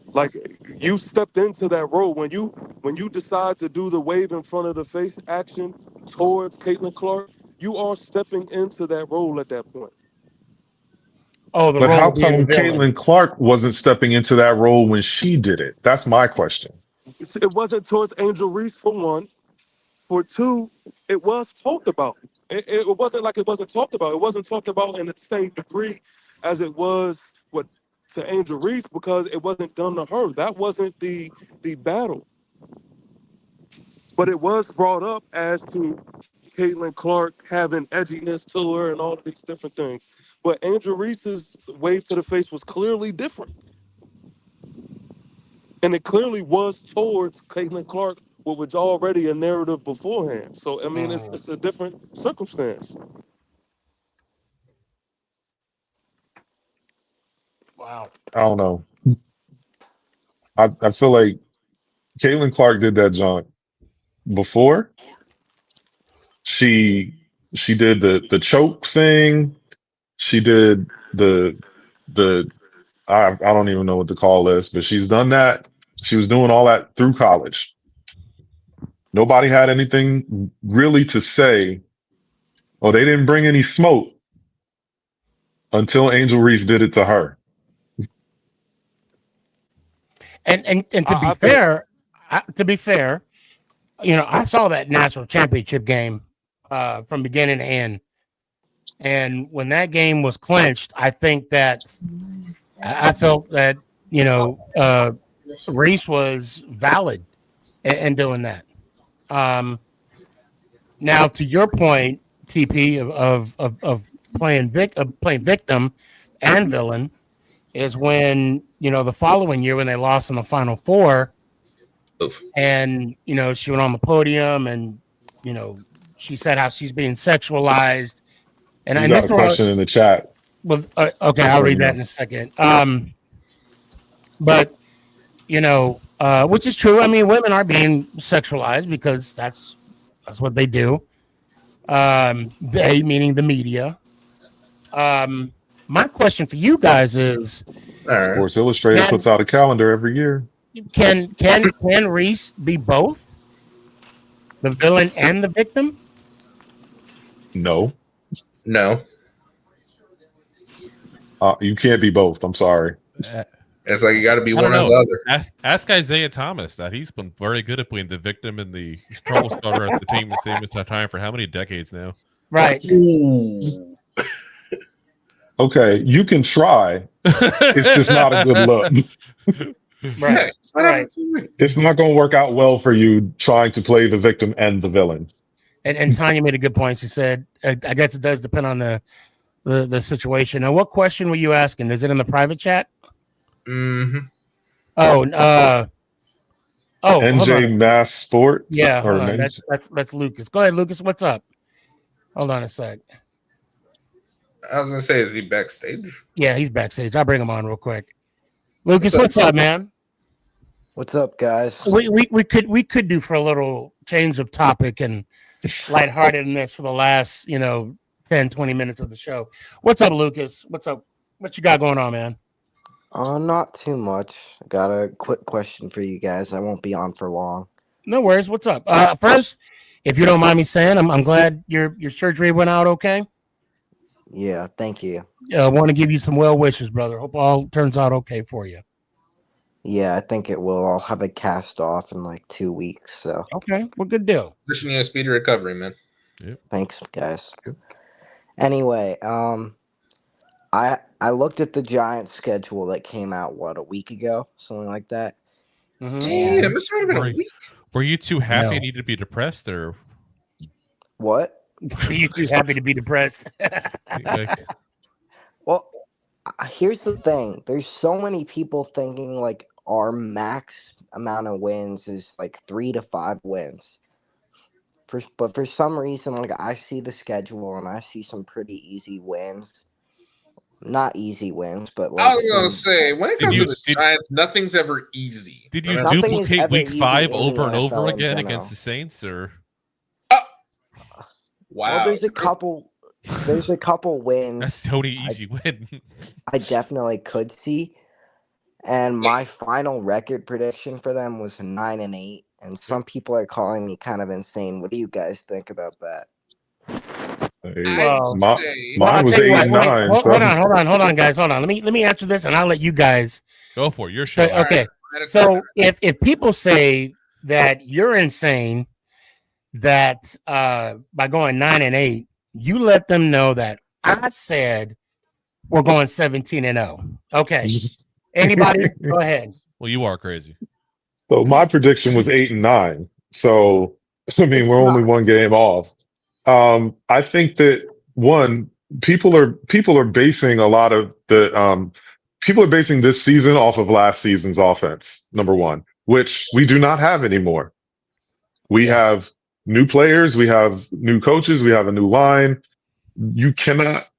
Like you stepped into that role when you decide to do the wave in front of the face action towards Caitlin Clark, you are stepping into that role at that point. Oh, but how come Caitlin Clark wasn't stepping into that role when she did it? That's my question. It wasn't towards Angel Reese for one. For two, it was talked about. It wasn't like it wasn't talked about. It wasn't talked about in the same degree as it was to Angel Reese because it wasn't done to her. That wasn't the battle. But it was brought up as to Caitlin Clark having edginess to her and all of these different things. But Angel Reese's wave to the face was clearly different. And it clearly was towards Caitlin Clark what was already a narrative beforehand. So I mean, it's a different circumstance. Wow. I don't know. I feel like Caitlin Clark did that junk before. She did the choke thing. She did the I don't even know what to call this, but she's done that. She was doing all that through college. Nobody had anything really to say. Oh, they didn't bring any smoke until Angel Reese did it to her. And to be fair, you know, I saw that national championship game from beginning to end. And when that game was clinched, I think that I felt that, you know, Reese was valid in doing that. Now, to your point, TP, of playing victim and villain, is when, you know, the following year when they lost in the Final Four, and, you know, she went on the podium and, you know, she said how she's being sexualized. And you got a question in the chat. Well, okay, I'll read that in a second. But, you know, which is true. I mean, women are being sexualized because that's what they do. They, meaning the media. My question for you guys is, Sports Illustrated puts out a calendar every year. Can Reese be both the villain and the victim? No. You can't be both. I'm sorry. It's like you got to be one or the other. Ask Isaiah Thomas that he's been very good at being the victim and the trouble starter at the team the same time for how many decades now? Right. Okay, you can try. It's just not a good look. Right. Right. It's not going to work out well for you trying to play the victim and the villain. And Tanya made a good point. She said, I guess it does depend on the situation. Now, what question were you asking? Is it in the private chat? Mm-hmm. NJ Mass Sports. Yeah, that's Lucas. Go ahead, Lucas. What's up? Hold on a sec. I was gonna say, is he backstage? Yeah, he's backstage. I'll bring him on real quick. Lucas, what's up, man? What's up, guys? We could do for a little change of topic and lightheartedness for the last, 10, 20 minutes of the show. What's up, Lucas? What's up? What you got going on, man? Not too much. I got a quick question for you guys. I won't be on for long. No worries. What's up? First, if you don't mind me saying, I'm glad your surgery went out okay. Yeah, thank you. I want to give you some well wishes, brother. Hope all turns out okay for you. Yeah, I think it will. I'll have a cast off in like 2 weeks. So okay, well, good deal. Wishing you a speedy recovery, man. Yep. Thanks, guys. Anyway, I looked at the Giants schedule that came out a week ago, something like that. Mm-hmm. Damn, it's already been a week. Were you too happy you needed to be depressed, or what? Were you too happy to be depressed? Well, here's the thing. There's so many people thinking like our max amount of wins is like 3 to 5 wins. But for some reason, like I see the schedule and I see some pretty easy wins. Not easy wins, but like I was gonna say when it comes to the Giants, nothing's ever easy. Did you duplicate week 5 over and over again against the Saints, or? Wow. Well, there's a couple wins. That's the only easy win. I definitely could see. And my final record prediction for them was 9-8. And some people are calling me kind of insane. What do you guys think about that? Mine was 8-9. Hold on, guys. Hold on. Let me answer this, and I'll let you guys go for it. Your show. Okay. So if people say that you're insane, that by going 9-8, you let them know that I said we're going 17-0. Okay. Anybody? Go ahead. Well, you are crazy. So my prediction was 8-9. So I mean, we're only one game off. I think that people are basing a lot of the people are basing this season off of last season's offense. Number one, which we do not have anymore. We have new players. We have new coaches. We have a new line. You cannot,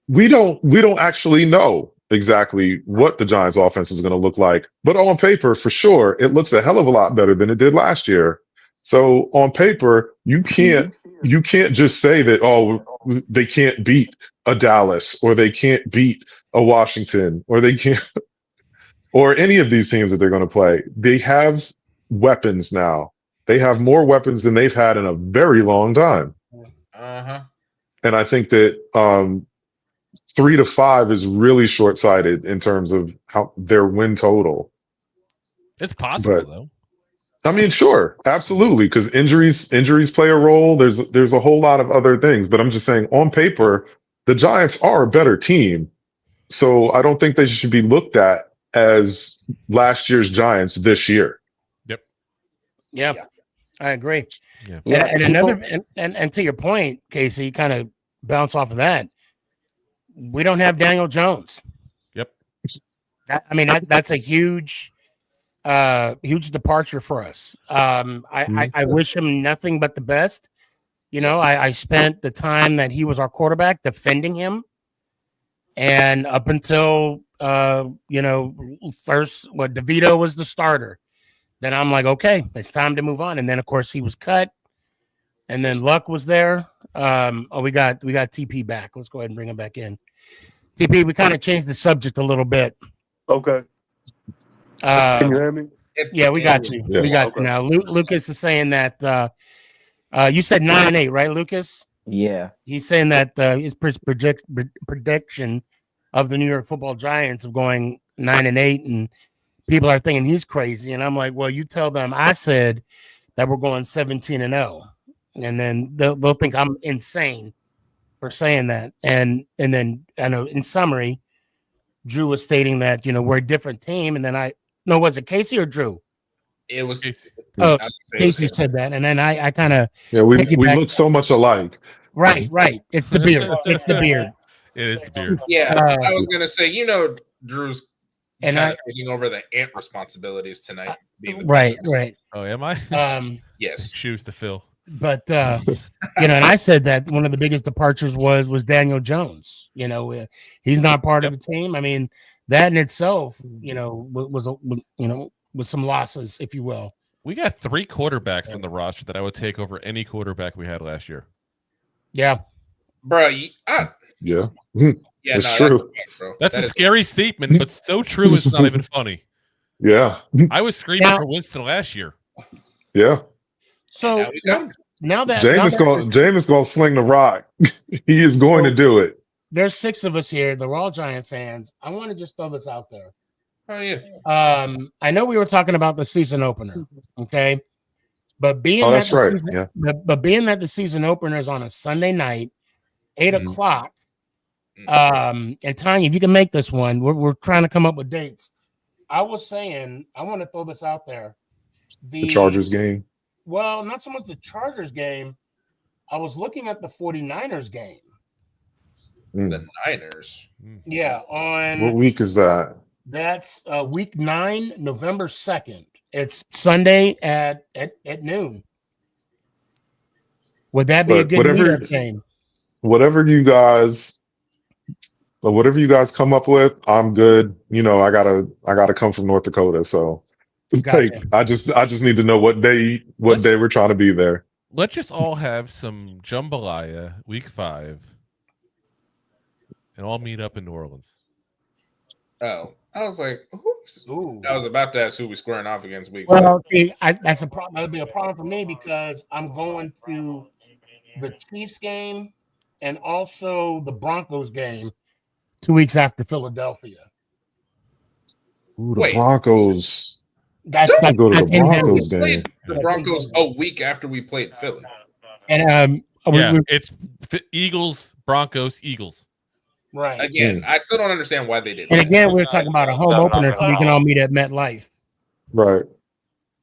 we don't actually know exactly what the Giants offense is going to look like, but on paper, for sure, it looks a hell of a lot better than it did last year. So on paper, you can't just say that, oh, they can't beat a Dallas or they can't beat a Washington or they can't, or any of these teams that they're going to play. They have weapons now. They have more weapons than they've had in a very long time. Uh-huh. And I think that 3 to 5 is really short-sighted in terms of how their win total. It's possible though. I mean, sure, absolutely, because injuries play a role. There's a whole lot of other things, but I'm just saying, on paper, the Giants are a better team. So I don't think they should be looked at as last year's Giants this year. Yep. Yeah, I agree. Yeah. And to your point, Casey, kind of bounce off of that. We don't have Daniel Jones. Yep. That's a huge departure for us. I wish him nothing but the best. I spent the time that he was our quarterback defending him. And up until, first, DeVito was the starter. Then I'm like, okay, it's time to move on. And then, of course, he was cut. And then Luck was there. We got TP back. Let's go ahead and bring him back in. TP, we kind of changed the subject a little bit. Okay. Can you hear me? Yeah, we got you. Yeah. We got you now. Lucas is saying that you said 9-8, right, Lucas? Yeah. He's saying that his prediction of the New York Football Giants of going 9-8, and people are thinking he's crazy. And I'm like, well, you tell them I said that we're going 17-0, and then they'll think I'm insane for saying that. And then I know in summary, Drew was stating that we're a different team, and then was it Casey or Drew? It was Casey. Oh, Casey said that, and then I kind of we look so much alike. Right. It's the beard. It's the beard. It is the beard. Yeah, I was gonna say, Drew's and kind of taking over the ant responsibilities tonight. Right. Oh, am I? Yes. Shoes to fill. But and I said that one of the biggest departures was Daniel Jones. He's not part of the team. I mean, that in itself, was some losses, if you will. We got 3 quarterbacks on the roster that I would take over any quarterback we had last year. Yeah, bro. Yeah. Yeah, it's true. That's a scary statement, but so true it's not even funny. Yeah. I was screaming for Winston last year. Yeah. So now that James going to sling the rock. He is going to do it. There's 6 of us here. They're all Giant fans. I want to just throw this out there. Oh yeah. I know we were talking about the season opener, okay? But being but being that the season opener is on a Sunday night, 8 o'clock. And Tanya, if you can make this one, we're trying to come up with dates. I was saying, I want to throw this out there. The Chargers game. Well, not so much the Chargers game. I was looking at the 49ers game. The Niners. Yeah. On what week is that? That's week 9, November 2nd. It's Sunday at noon. Would that be a good meetup game? Whatever you guys come up with, I'm good. I gotta come from North Dakota, so gotcha. I just need to know what day we're trying to be there. Let's just all have some jambalaya week 5, and all meet up in New Orleans. Oh, I was like, I was about to ask who we squaring off against week. Well, see, that's a problem. That'd be a problem for me because I'm going to the Chiefs game and also the Broncos game 2 weeks after Philadelphia. Ooh, the Broncos. That's go to the Broncos game. The Broncos a week after we played Philly. And it's Eagles, Broncos, Eagles. Right. Again, I still don't understand why they did that. And again, we were talking about a home opener, so we can all meet at MetLife. Right.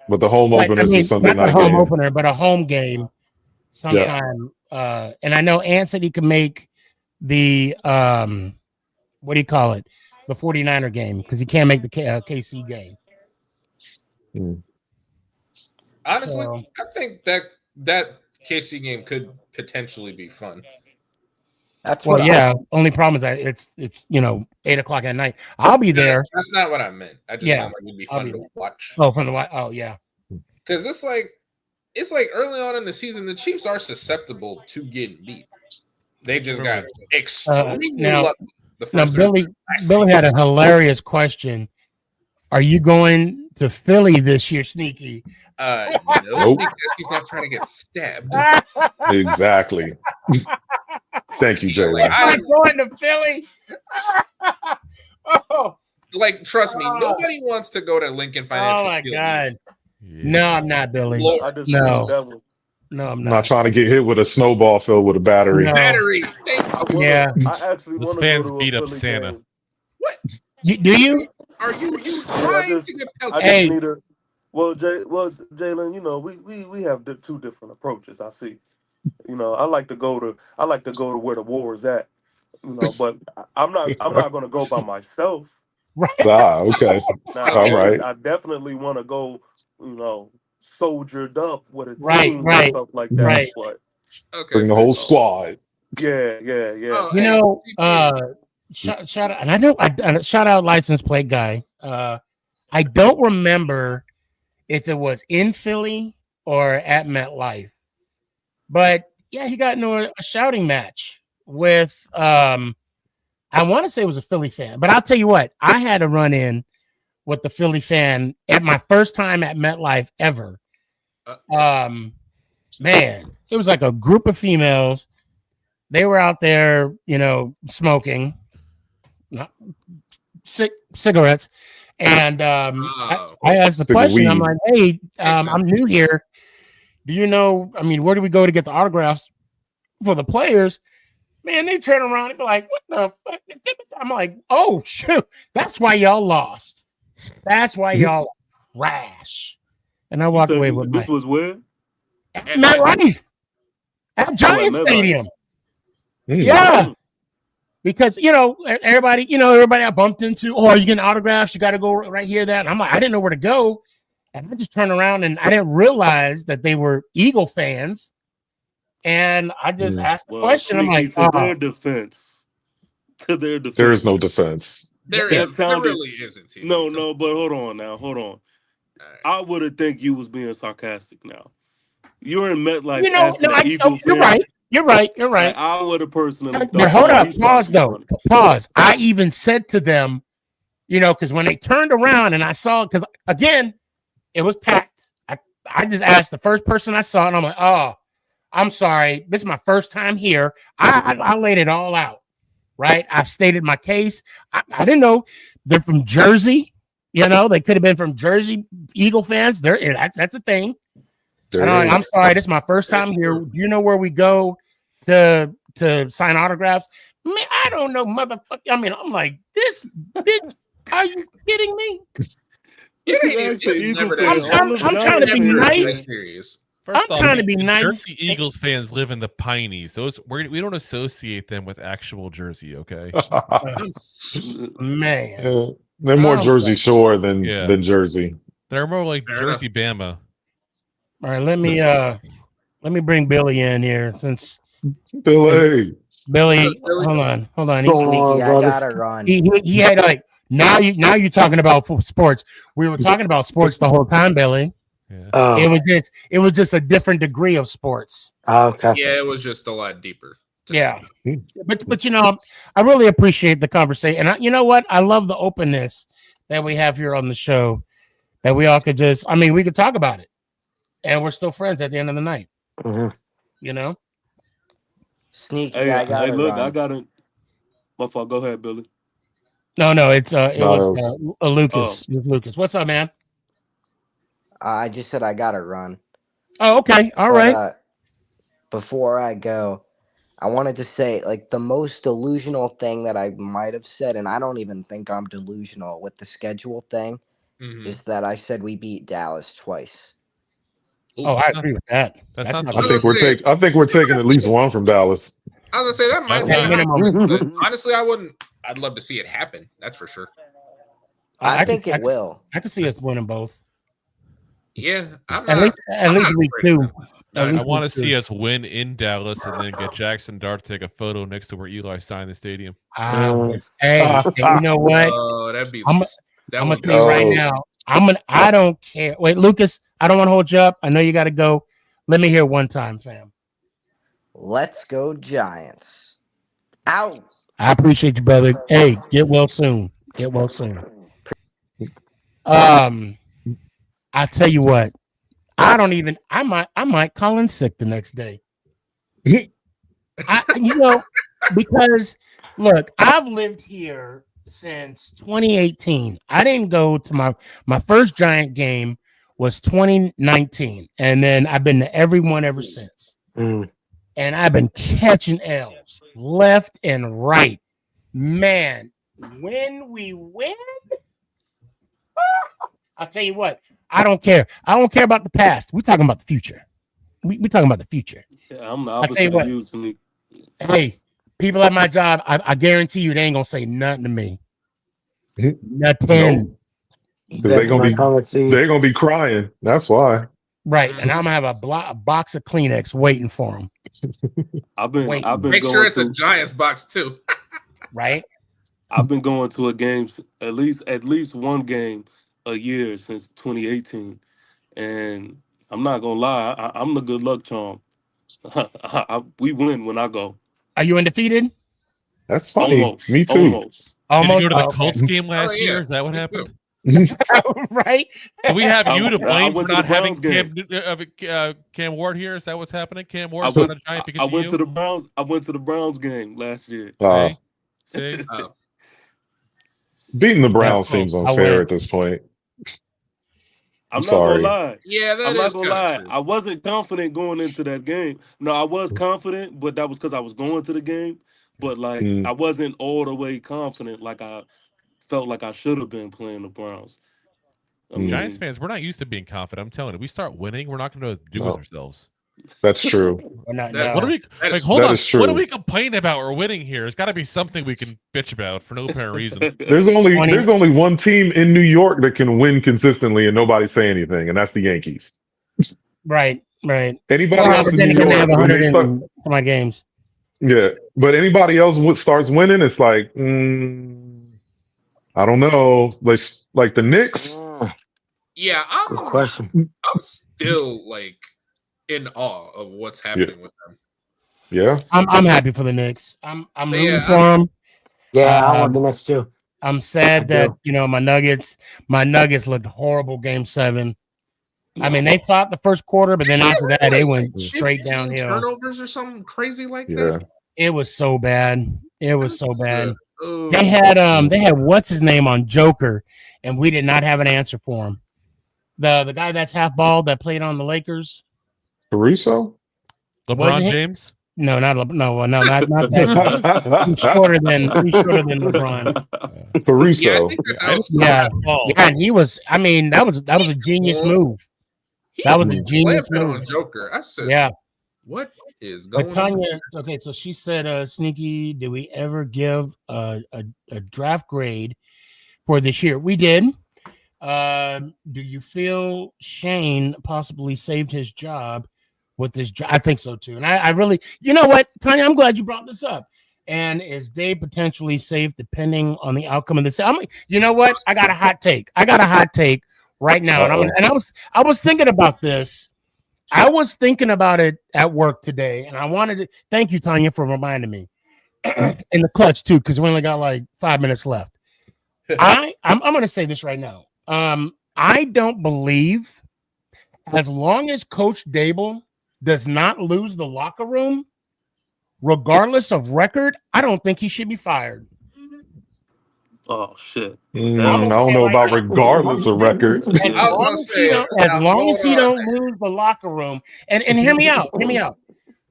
But the home opener is a Sunday night game. Not a home game. opener, but a home game sometime. Yeah. And I know Anthony can make the what do you call it? The 49er game because he can't make the KC game. Honestly, So, I think that KC game could potentially be fun. That's well, what yeah. Only problem is that it's 8:00 at night. I'll be there. That's not what I meant. I just meant like it'd be fun to watch. Oh, from the white. Oh, yeah. Because it's like early on in the season, the Chiefs are susceptible to getting beat. They just got extremely lucky. Now, Billy had a hilarious question. Are you going to Philly this year, Sneaky? No, Nope. because he's not trying to get stabbed. Exactly. Thank you, Jalen. I'm going to Philly. Oh, like, trust me, nobody wants to go to Lincoln Financial. Oh my Field. God! Yeah. No, I'm not, Billy. No, I'm not. Not trying to get hit with a snowball filled with a battery. No. Battery. Yeah. I actually want to fans go to beat a up Philly Santa. game. What? Do you? Are you I just Hey. need a. Well, Jalen, we have two different approaches. I see. I like to go to where the war is at. But I'm not going to go by myself. Right. Okay. Now, All right. I definitely want to go, soldiered up with a team Right. and stuff like that. Right. But Bring the whole squad. Yeah. Shout out, and I know shout out license plate guy. I don't remember if it was in Philly or at MetLife, but yeah, he got into a shouting match with I want to say it was a Philly fan, but I'll tell you what, I had a run in with the Philly fan at my first time at MetLife ever. Man, it was like a group of females. They were out there, smoking cigarettes. And I asked the question, I'm like, hey, I'm new here. Do you know, where do we go to get the autographs for the players? Man, they turn around and be like, what the fuck? I'm like, oh, shoot. That's why y'all lost. That's why y'all trash. And I walked away with this was where? At MetLife. At Giant Stadium. Yeah. Because, everybody I bumped into, are you getting autographs? You got to go right here, that. And I'm like, I didn't know where to go. And I just turned around and I didn't realize that they were Eagle fans. And I just asked the question. I'm like, to their defense. There is no defense. There really isn't. No, but hold on. Right. I would have think you was being sarcastic now. You're in MetLife. You're right. Like, I would have personally. But hold up. Pause, though. Pause. I even said to them, because when they turned around and I saw, because again, it was packed. I just asked the first person I saw, and I'm like, oh, I'm sorry. This is my first time here. I laid it all out, right? I stated my case. I didn't know they're from Jersey. They could have been from Jersey, Eagle fans. That's a thing. I'm sorry. This is my first time here. Do you know where we go to sign autographs? Man, I don't know, motherfucker. I'm like, this bitch. Are you kidding me? I'm trying to be nice. First I'm trying to be nice. Jersey Eagles fans live in the Pineys. We don't associate them with actual Jersey, okay? Man. They're more Jersey Shore than Jersey. They're more like Jersey Bama. All right, let me bring Billy in here since Billy, hold on. Sneaky, I gotta run. He had like now you're talking about sports. We were talking about sports the whole time, Billy. Yeah. It was just a different degree of sports. Okay. Yeah, it was just a lot deeper. Yeah, but I really appreciate the conversation, and you know what? I love the openness that we have here on the show. That we all could we could talk about it, and we're still friends at the end of the night. Mm-hmm. Sneaky, hey, I gotta look, run. I gotta. My fault. Go ahead, Billy. No, it was Lucas. Oh. Lucas, what's up, man? I just said I gotta run. Oh, okay, all right. Before I go, I wanted to say, the most delusional thing that I might have said, and I don't even think I'm delusional with the schedule thing, is that I said we beat Dallas twice. Oh, I agree with that. That's not. I think we're taking at least one from Dallas. I was gonna say that might be minimum. But honestly, I'd love to see it happen. That's for sure. I think it will. I can see us winning both. Yeah, at least week 2. I want to see us win in Dallas and then get Jackson Dart to take a photo next to where Eli signed the stadium. Hey, you know what? Oh, that'd be. I'm gonna tell you right now. I don't care. Wait, Lucas, I don't want to hold you up. I know you got to go. Let me hear one time, fam. Let's go Giants. Out. I appreciate you, brother. Hey, get well soon. Get well soon. I tell you what. I might call in sick the next day. Because look, I've lived here since 2018. I didn't go to my first Giant game was 2019, and then I've been to every one ever since. And I've been catching L's left and right. Man, when we win, I'll tell you what, I don't care. I don't care about the past. We're talking about the future. We talking about the future. Yeah, I'm the I'll tell you opposite what. of you. Hey, people at my job, I guarantee you they ain't gonna say nothing to me. Nothing. They're gonna be crying. That's why. Right, and I'm gonna have a box of Kleenex waiting for them. I've been Make sure it's a Giants box too. Right. I've been going to a game, at least one game a year since 2018, and I'm not gonna lie, I'm the good luck charm. We win when I go. Are you undefeated? That's funny. Almost. Me too. Almost. Did you go to the Colts game last year? Is that what happened? Right. Do we have you to blame for went to not the having Browns Cam Ward here? Is that what's happening? Cam Ward's not a Giant because I of went you? to the Browns. I went to the Browns game last year. See? Beating the Browns seems unfair at this point. I'm not sorry. gonna lie. Yeah, I'm not gonna lie. I wasn't confident going into that game. No, I was confident, but that was because I was going to the game. But I wasn't all the way confident like I felt like I should have been playing the Browns. Giants fans, we're not used to being confident. I'm telling you, we start winning, we're not going to know what to do with ourselves. That's true. What do we What do we complain about? We're winning here. There's got to be something we can bitch about for no apparent reason. There's only one team in New York that can win consistently and nobody say anything, and that's the Yankees. Right. Anybody else in New York? Have 100 in my games. Yeah, but anybody else starts winning, it's like, I don't know, like the Knicks. Yeah, good question. I'm still in awe of what's happening with them. Yeah, I'm happy for the Knicks. I'm rooting for them. Yeah, I want the Knicks too. I'm sad that my Nuggets looked horrible game 7. I mean, they fought the first quarter, but then after that, they went straight downhill. Turnovers or something crazy like that. It was so bad. They had what's his name on Joker, and we did not have an answer for him. The guy that's half bald that played on the Lakers. Caruso? LeBron James? No, not that. He's shorter than LeBron. Caruso. Yeah, and he was. I mean, that was a genius move. That was a genius move. On Joker. I said, yeah. What is going Tanya, on? Okay, so she said, Sneaky, did we ever give a draft grade for this year? We did. Do you feel Shane possibly saved his job with this job? I think so too. And I really, you know what, Tanya, I'm glad you brought this up. And is Dave potentially safe depending on the outcome of this? You know what? I got a hot take right now. And I was thinking about this. I was thinking about it at work today, and I wanted to thank you, Tanya, for reminding me in the clutch too, because we only got like 5 minutes left. I'm going to say this right now. I don't believe, as long as Coach Dable does not lose the locker room, regardless of record, I don't think he should be fired. Oh shit! I don't know about regardless of record. As long as he don't lose the locker room, and hear me out.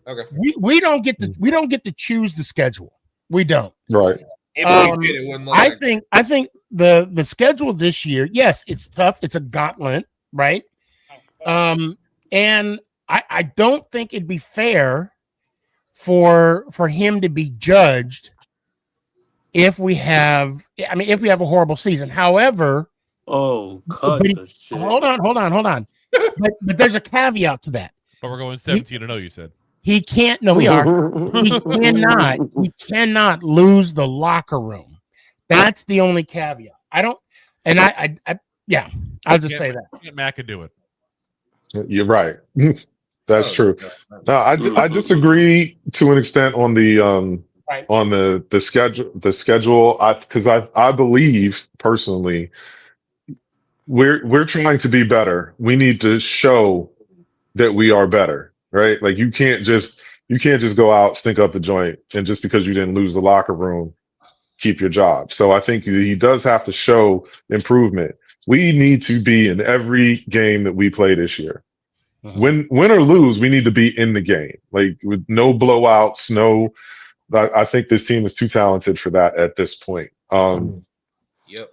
Okay. We don't get to choose the schedule. We don't. Right. I think the schedule this year, yes, it's tough. It's a gauntlet, right? And I don't think it'd be fair for him to be judged if we have a horrible season. However, cut the shit. Hold on. but there's a caveat to that. But we're going 17-0. You said he can't. No, we are. He cannot lose the locker room. That's the only caveat. I don't. And yeah, I'll just say that. Matt could do it. You're right. That's true. No, I disagree to an extent on the on the schedule. Because I believe personally we're trying to be better. We need to show that we are better, right? Like you can't just go out, stink up the joint, and just because you didn't lose the locker room, keep your job. So I think he does have to show improvement. We need to be in every game that we play this year. Win or lose, we need to be in the game, like with no blowouts. No, I think this team is too talented for that at this point.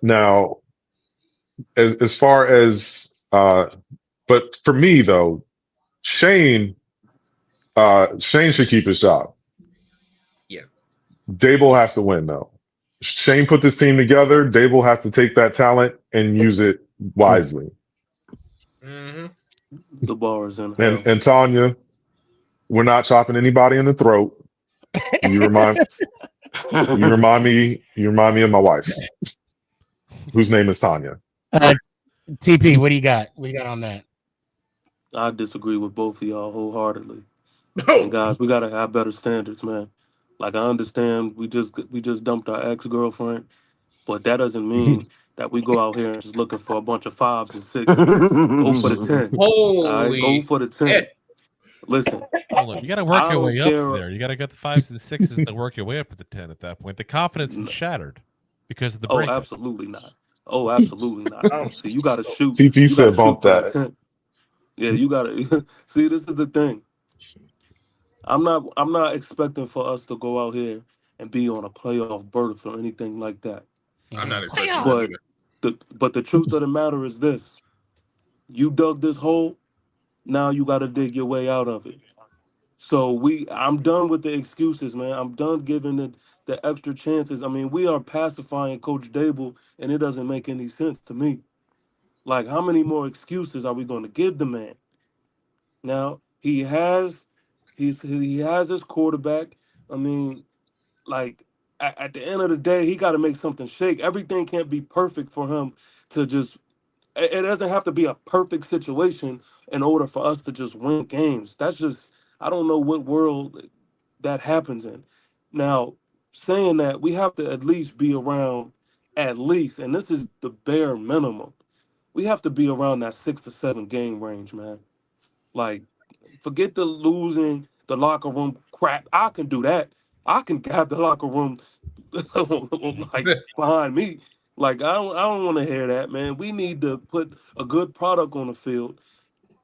Now, as far as, but for me though, Shane should keep his job. Yeah, Dable has to win though. Shane put this team together. Dable has to take that talent and use it wisely. Mm-hmm. The bar is in hell. And Tanya, we're not chopping anybody in the throat. You remind me of my wife, whose name is Tanya. TP, what do you got? What do you got on that? I disagree with both of y'all wholeheartedly. And guys, we gotta have better standards, man. Like I understand we just dumped our ex-girlfriend, but that doesn't mean that we go out here and just looking for a bunch of 5s and 6s. Go for the 10. Holy, all right? Go for the 10. Listen, hold on. You got to work your way up there. You got to get the 5s and 6s to work your way up to the 10 at that point. The confidence is shattered because of the break. Oh, absolutely not. Oh, absolutely not. See, you got to shoot. TP said bump that. Yeah, you got to. See, this is the thing. I'm not expecting for us to go out here and be on a playoff berth or anything like that. I'm not expecting. But the truth of the matter is this: you dug this hole. Now you got to dig your way out of it. So I'm done with the excuses, man. I'm done giving the extra chances. I mean, we are pacifying Coach Dable, and it doesn't make any sense to me. Like, how many more excuses are we going to give the man? Now he has his quarterback. I mean, like at the end of the day, he got to make something shake. Everything can't be perfect for him to just. It doesn't have to be a perfect situation in order for us to just win games. That's just, I don't know what world that happens in. Now, saying that, we have to at least be around, and this is the bare minimum, we have to be around that 6 to 7 game range, man. Like, forget the losing the locker room crap. I can do that. I can have the locker room like behind me. Like, I don't want to hear that, man. We need to put a good product on the field.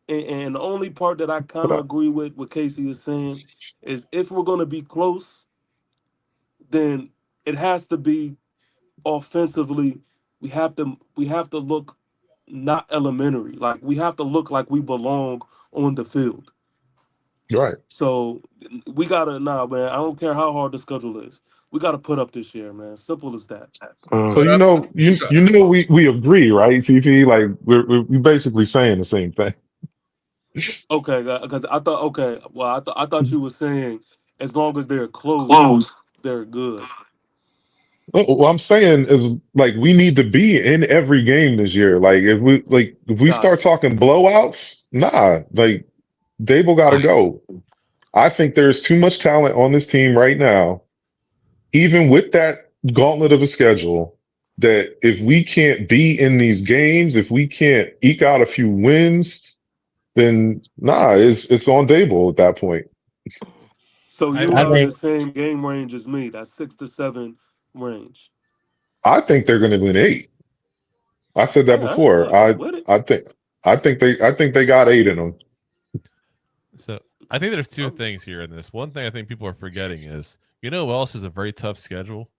And the only part that I kind of agree with what Casey is saying is if we're going to be close, then it has to be offensively. We have to look not elementary. Like, we have to look like we belong on the field. Right. So we got to, man, I don't care how hard the schedule is. We got to put up this year, man. Simple as that. So you know we agree, right, TP? Like we're basically saying the same thing. Okay, because I thought you were saying as long as they're close, they're good. What I'm saying is like we need to be in every game this year. Like if we start talking blowouts, like Dable got to go. I think there's too much talent on this team right now, even with that gauntlet of a schedule, that if we can't be in these games, if we can't eke out a few wins, then it's on Dable at that point. So you're in the same game range as me. That's 6 to 7 range. I think they're going to win 8. I said that before. I think they got 8 in them. So I think there's two things here in this. One thing I think people are forgetting is, you know who else is a very tough schedule?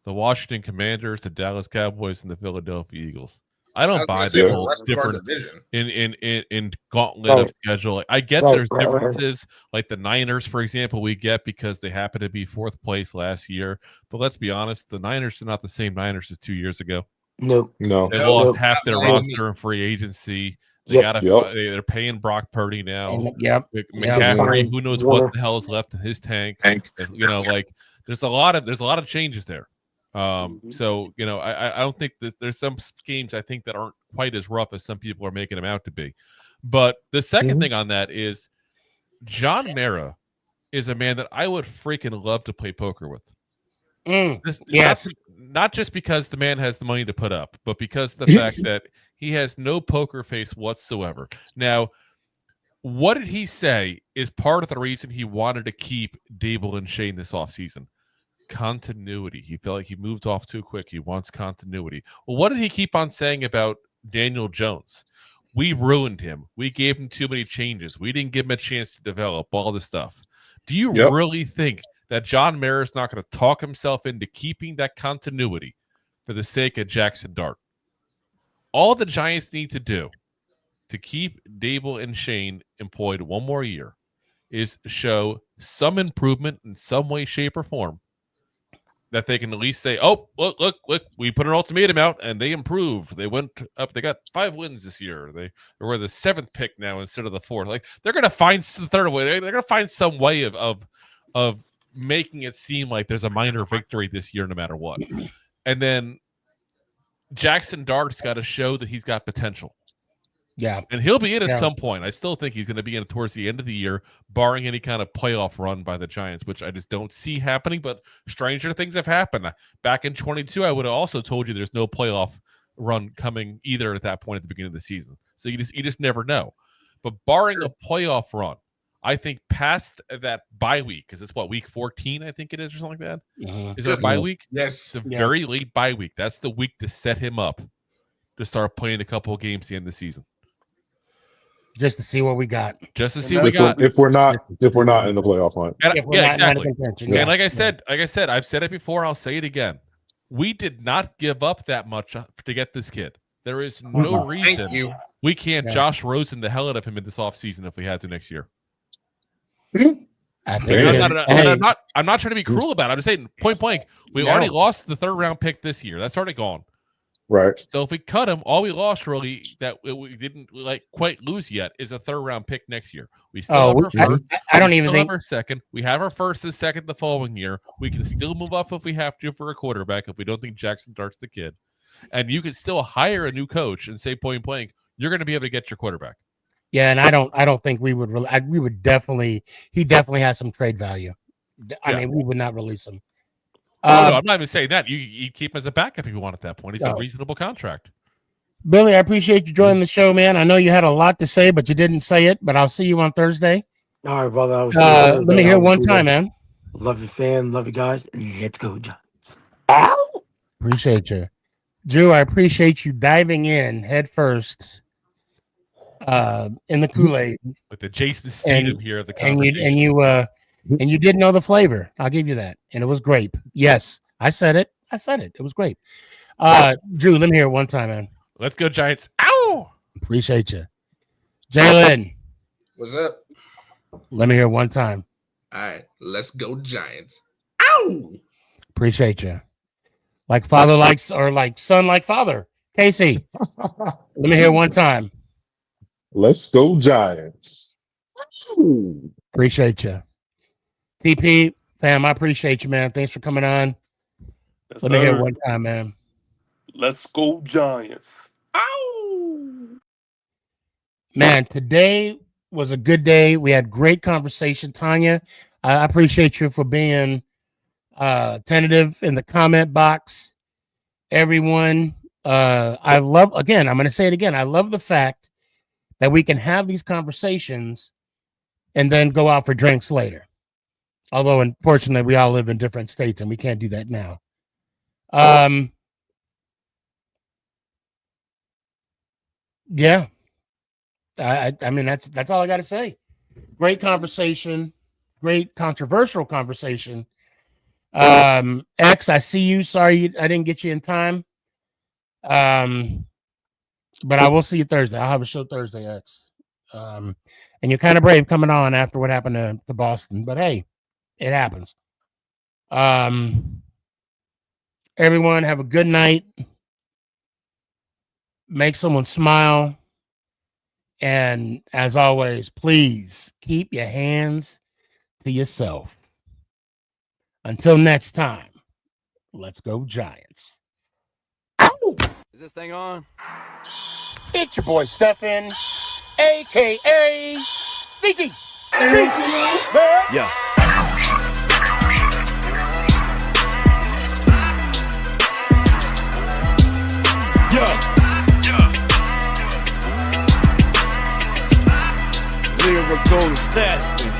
The Washington Commanders, the Dallas Cowboys, and the Philadelphia Eagles. I don't buy this whole difference in gauntlet of schedule. I get there's differences, like the Niners, for example, we get because they happen to be 4th place last year. But let's be honest, the Niners are not the same Niners as 2 years ago. No. They lost half their roster in free agency. They're paying Brock Purdy now. McCaffrey, who knows what the hell is left in his tank? Like there's a lot of changes there. So I don't think there's some games I think that aren't quite as rough as some people are making them out to be. But the second thing on that is John Mara is a man that I would freaking love to play poker with. Yes. Not just because the man has the money to put up, but because the fact that he has no poker face whatsoever. Now, what did he say is part of the reason he wanted to keep Dable and Shane this offseason? Continuity. He felt like he moved off too quick. He wants continuity. Well, what did he keep on saying about Daniel Jones? We ruined him. We gave him too many changes. We didn't give him a chance to develop all this stuff. Do you really think that John Mara is not going to talk himself into keeping that continuity for the sake of Jackson Dart? All the Giants need to do to keep Dable and Shane employed one more year is show some improvement in some way, shape, or form that they can at least say, oh, look, we put an ultimatum out and they improved. They went up. They got 5 wins this year. They were the 7th pick now instead of the 4th. Like they're going to find the third way. They're going to find some way of making it seem like there's a minor victory this year no matter what. And then Jackson Dart's got to show that he's got potential. Yeah. And he'll be in at some point. I still think he's going to be in towards the end of the year, barring any kind of playoff run by the Giants, which I just don't see happening. But stranger things have happened. Back in 22, I would have also told you there's no playoff run coming either at that point at the beginning of the season. So you just never know. But barring a playoff run, I think past that bye week, because it's week 14, I think it is, or something like that. Is there a bye week? Yes. It's a very late bye week. That's the week to set him up to start playing a couple of games at the end of the season. Just to see what we got. Just to see what we got. If we're not in the playoff line. Exactly. And like I said, I've said it before, I'll say it again. We did not give up that much to get this kid. There is no reason we can't Josh Rosen the hell out of him in this offseason if we had to next year. I'm not trying to be cruel about it. I'm just saying point blank, we already lost the 3rd round pick this year. That's already gone. Right. So if we cut him, all we lost really that we didn't quite lose yet is a 3rd round pick next year. We still have our first. I don't even think our second. We have our first and second the following year. We can still move up if we have to for a quarterback if we don't think Jackson Dart's the kid. And you can still hire a new coach and say point blank, you're going to be able to get your quarterback. Yeah, and I don't think we would really. We would definitely. He definitely has some trade value. I mean, we would not release him. No, I'm not even saying that. You keep him as a backup if you want at that point. He's a reasonable contract. Billy, I appreciate you joining the show, man. I know you had a lot to say, but you didn't say it. But I'll see you on Thursday. All right, brother. Let me hear one time, man. Love you, fam. Love you guys. Let's go, Giants. Ow! Appreciate you. Drew, I appreciate you diving in head first in the Kool-Aid. With the Jason Statham here of the conversation. And you did know the flavor. I'll give you that. And it was grape. Yes, I said it. It was grape. Drew, let me hear it one time, man. Let's go, Giants. Ow! Appreciate you. Jalen. What's up? Let me hear it one time. All right. Let's go, Giants. Ow! Appreciate you. Like father likes, or like son like father. Casey. Let me hear it one time. Let's go, Giants. Ooh. Appreciate you. TP, fam, I appreciate you, man. Thanks for coming on. Yes, Let me hear it one time, man. Let's go, Giants. Ow! Man, today was a good day. We had great conversation. Tanya, I appreciate you for being tentative in the comment box. Everyone, I love, again, I'm going to say it again. I love the fact that we can have these conversations and then go out for drinks later. Although, unfortunately, we all live in different states and we can't do that now. Yeah. I mean, that's all I got to say. Great conversation. Great controversial conversation. X, I see you. Sorry I didn't get you in time. But I will see you Thursday. I'll have a show Thursday, X. And you're kind of brave coming on after what happened to Boston. But hey, it happens. Everyone have a good night. Make someone smile. And as always, please keep your hands to yourself. Until next time, let's go Giants. Ow! Is this thing on? It's your boy Stefan, a.k.a. SneakyG. Yeah. Lyrical assassin.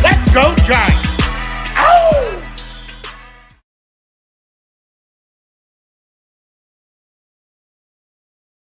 Let's go Giants.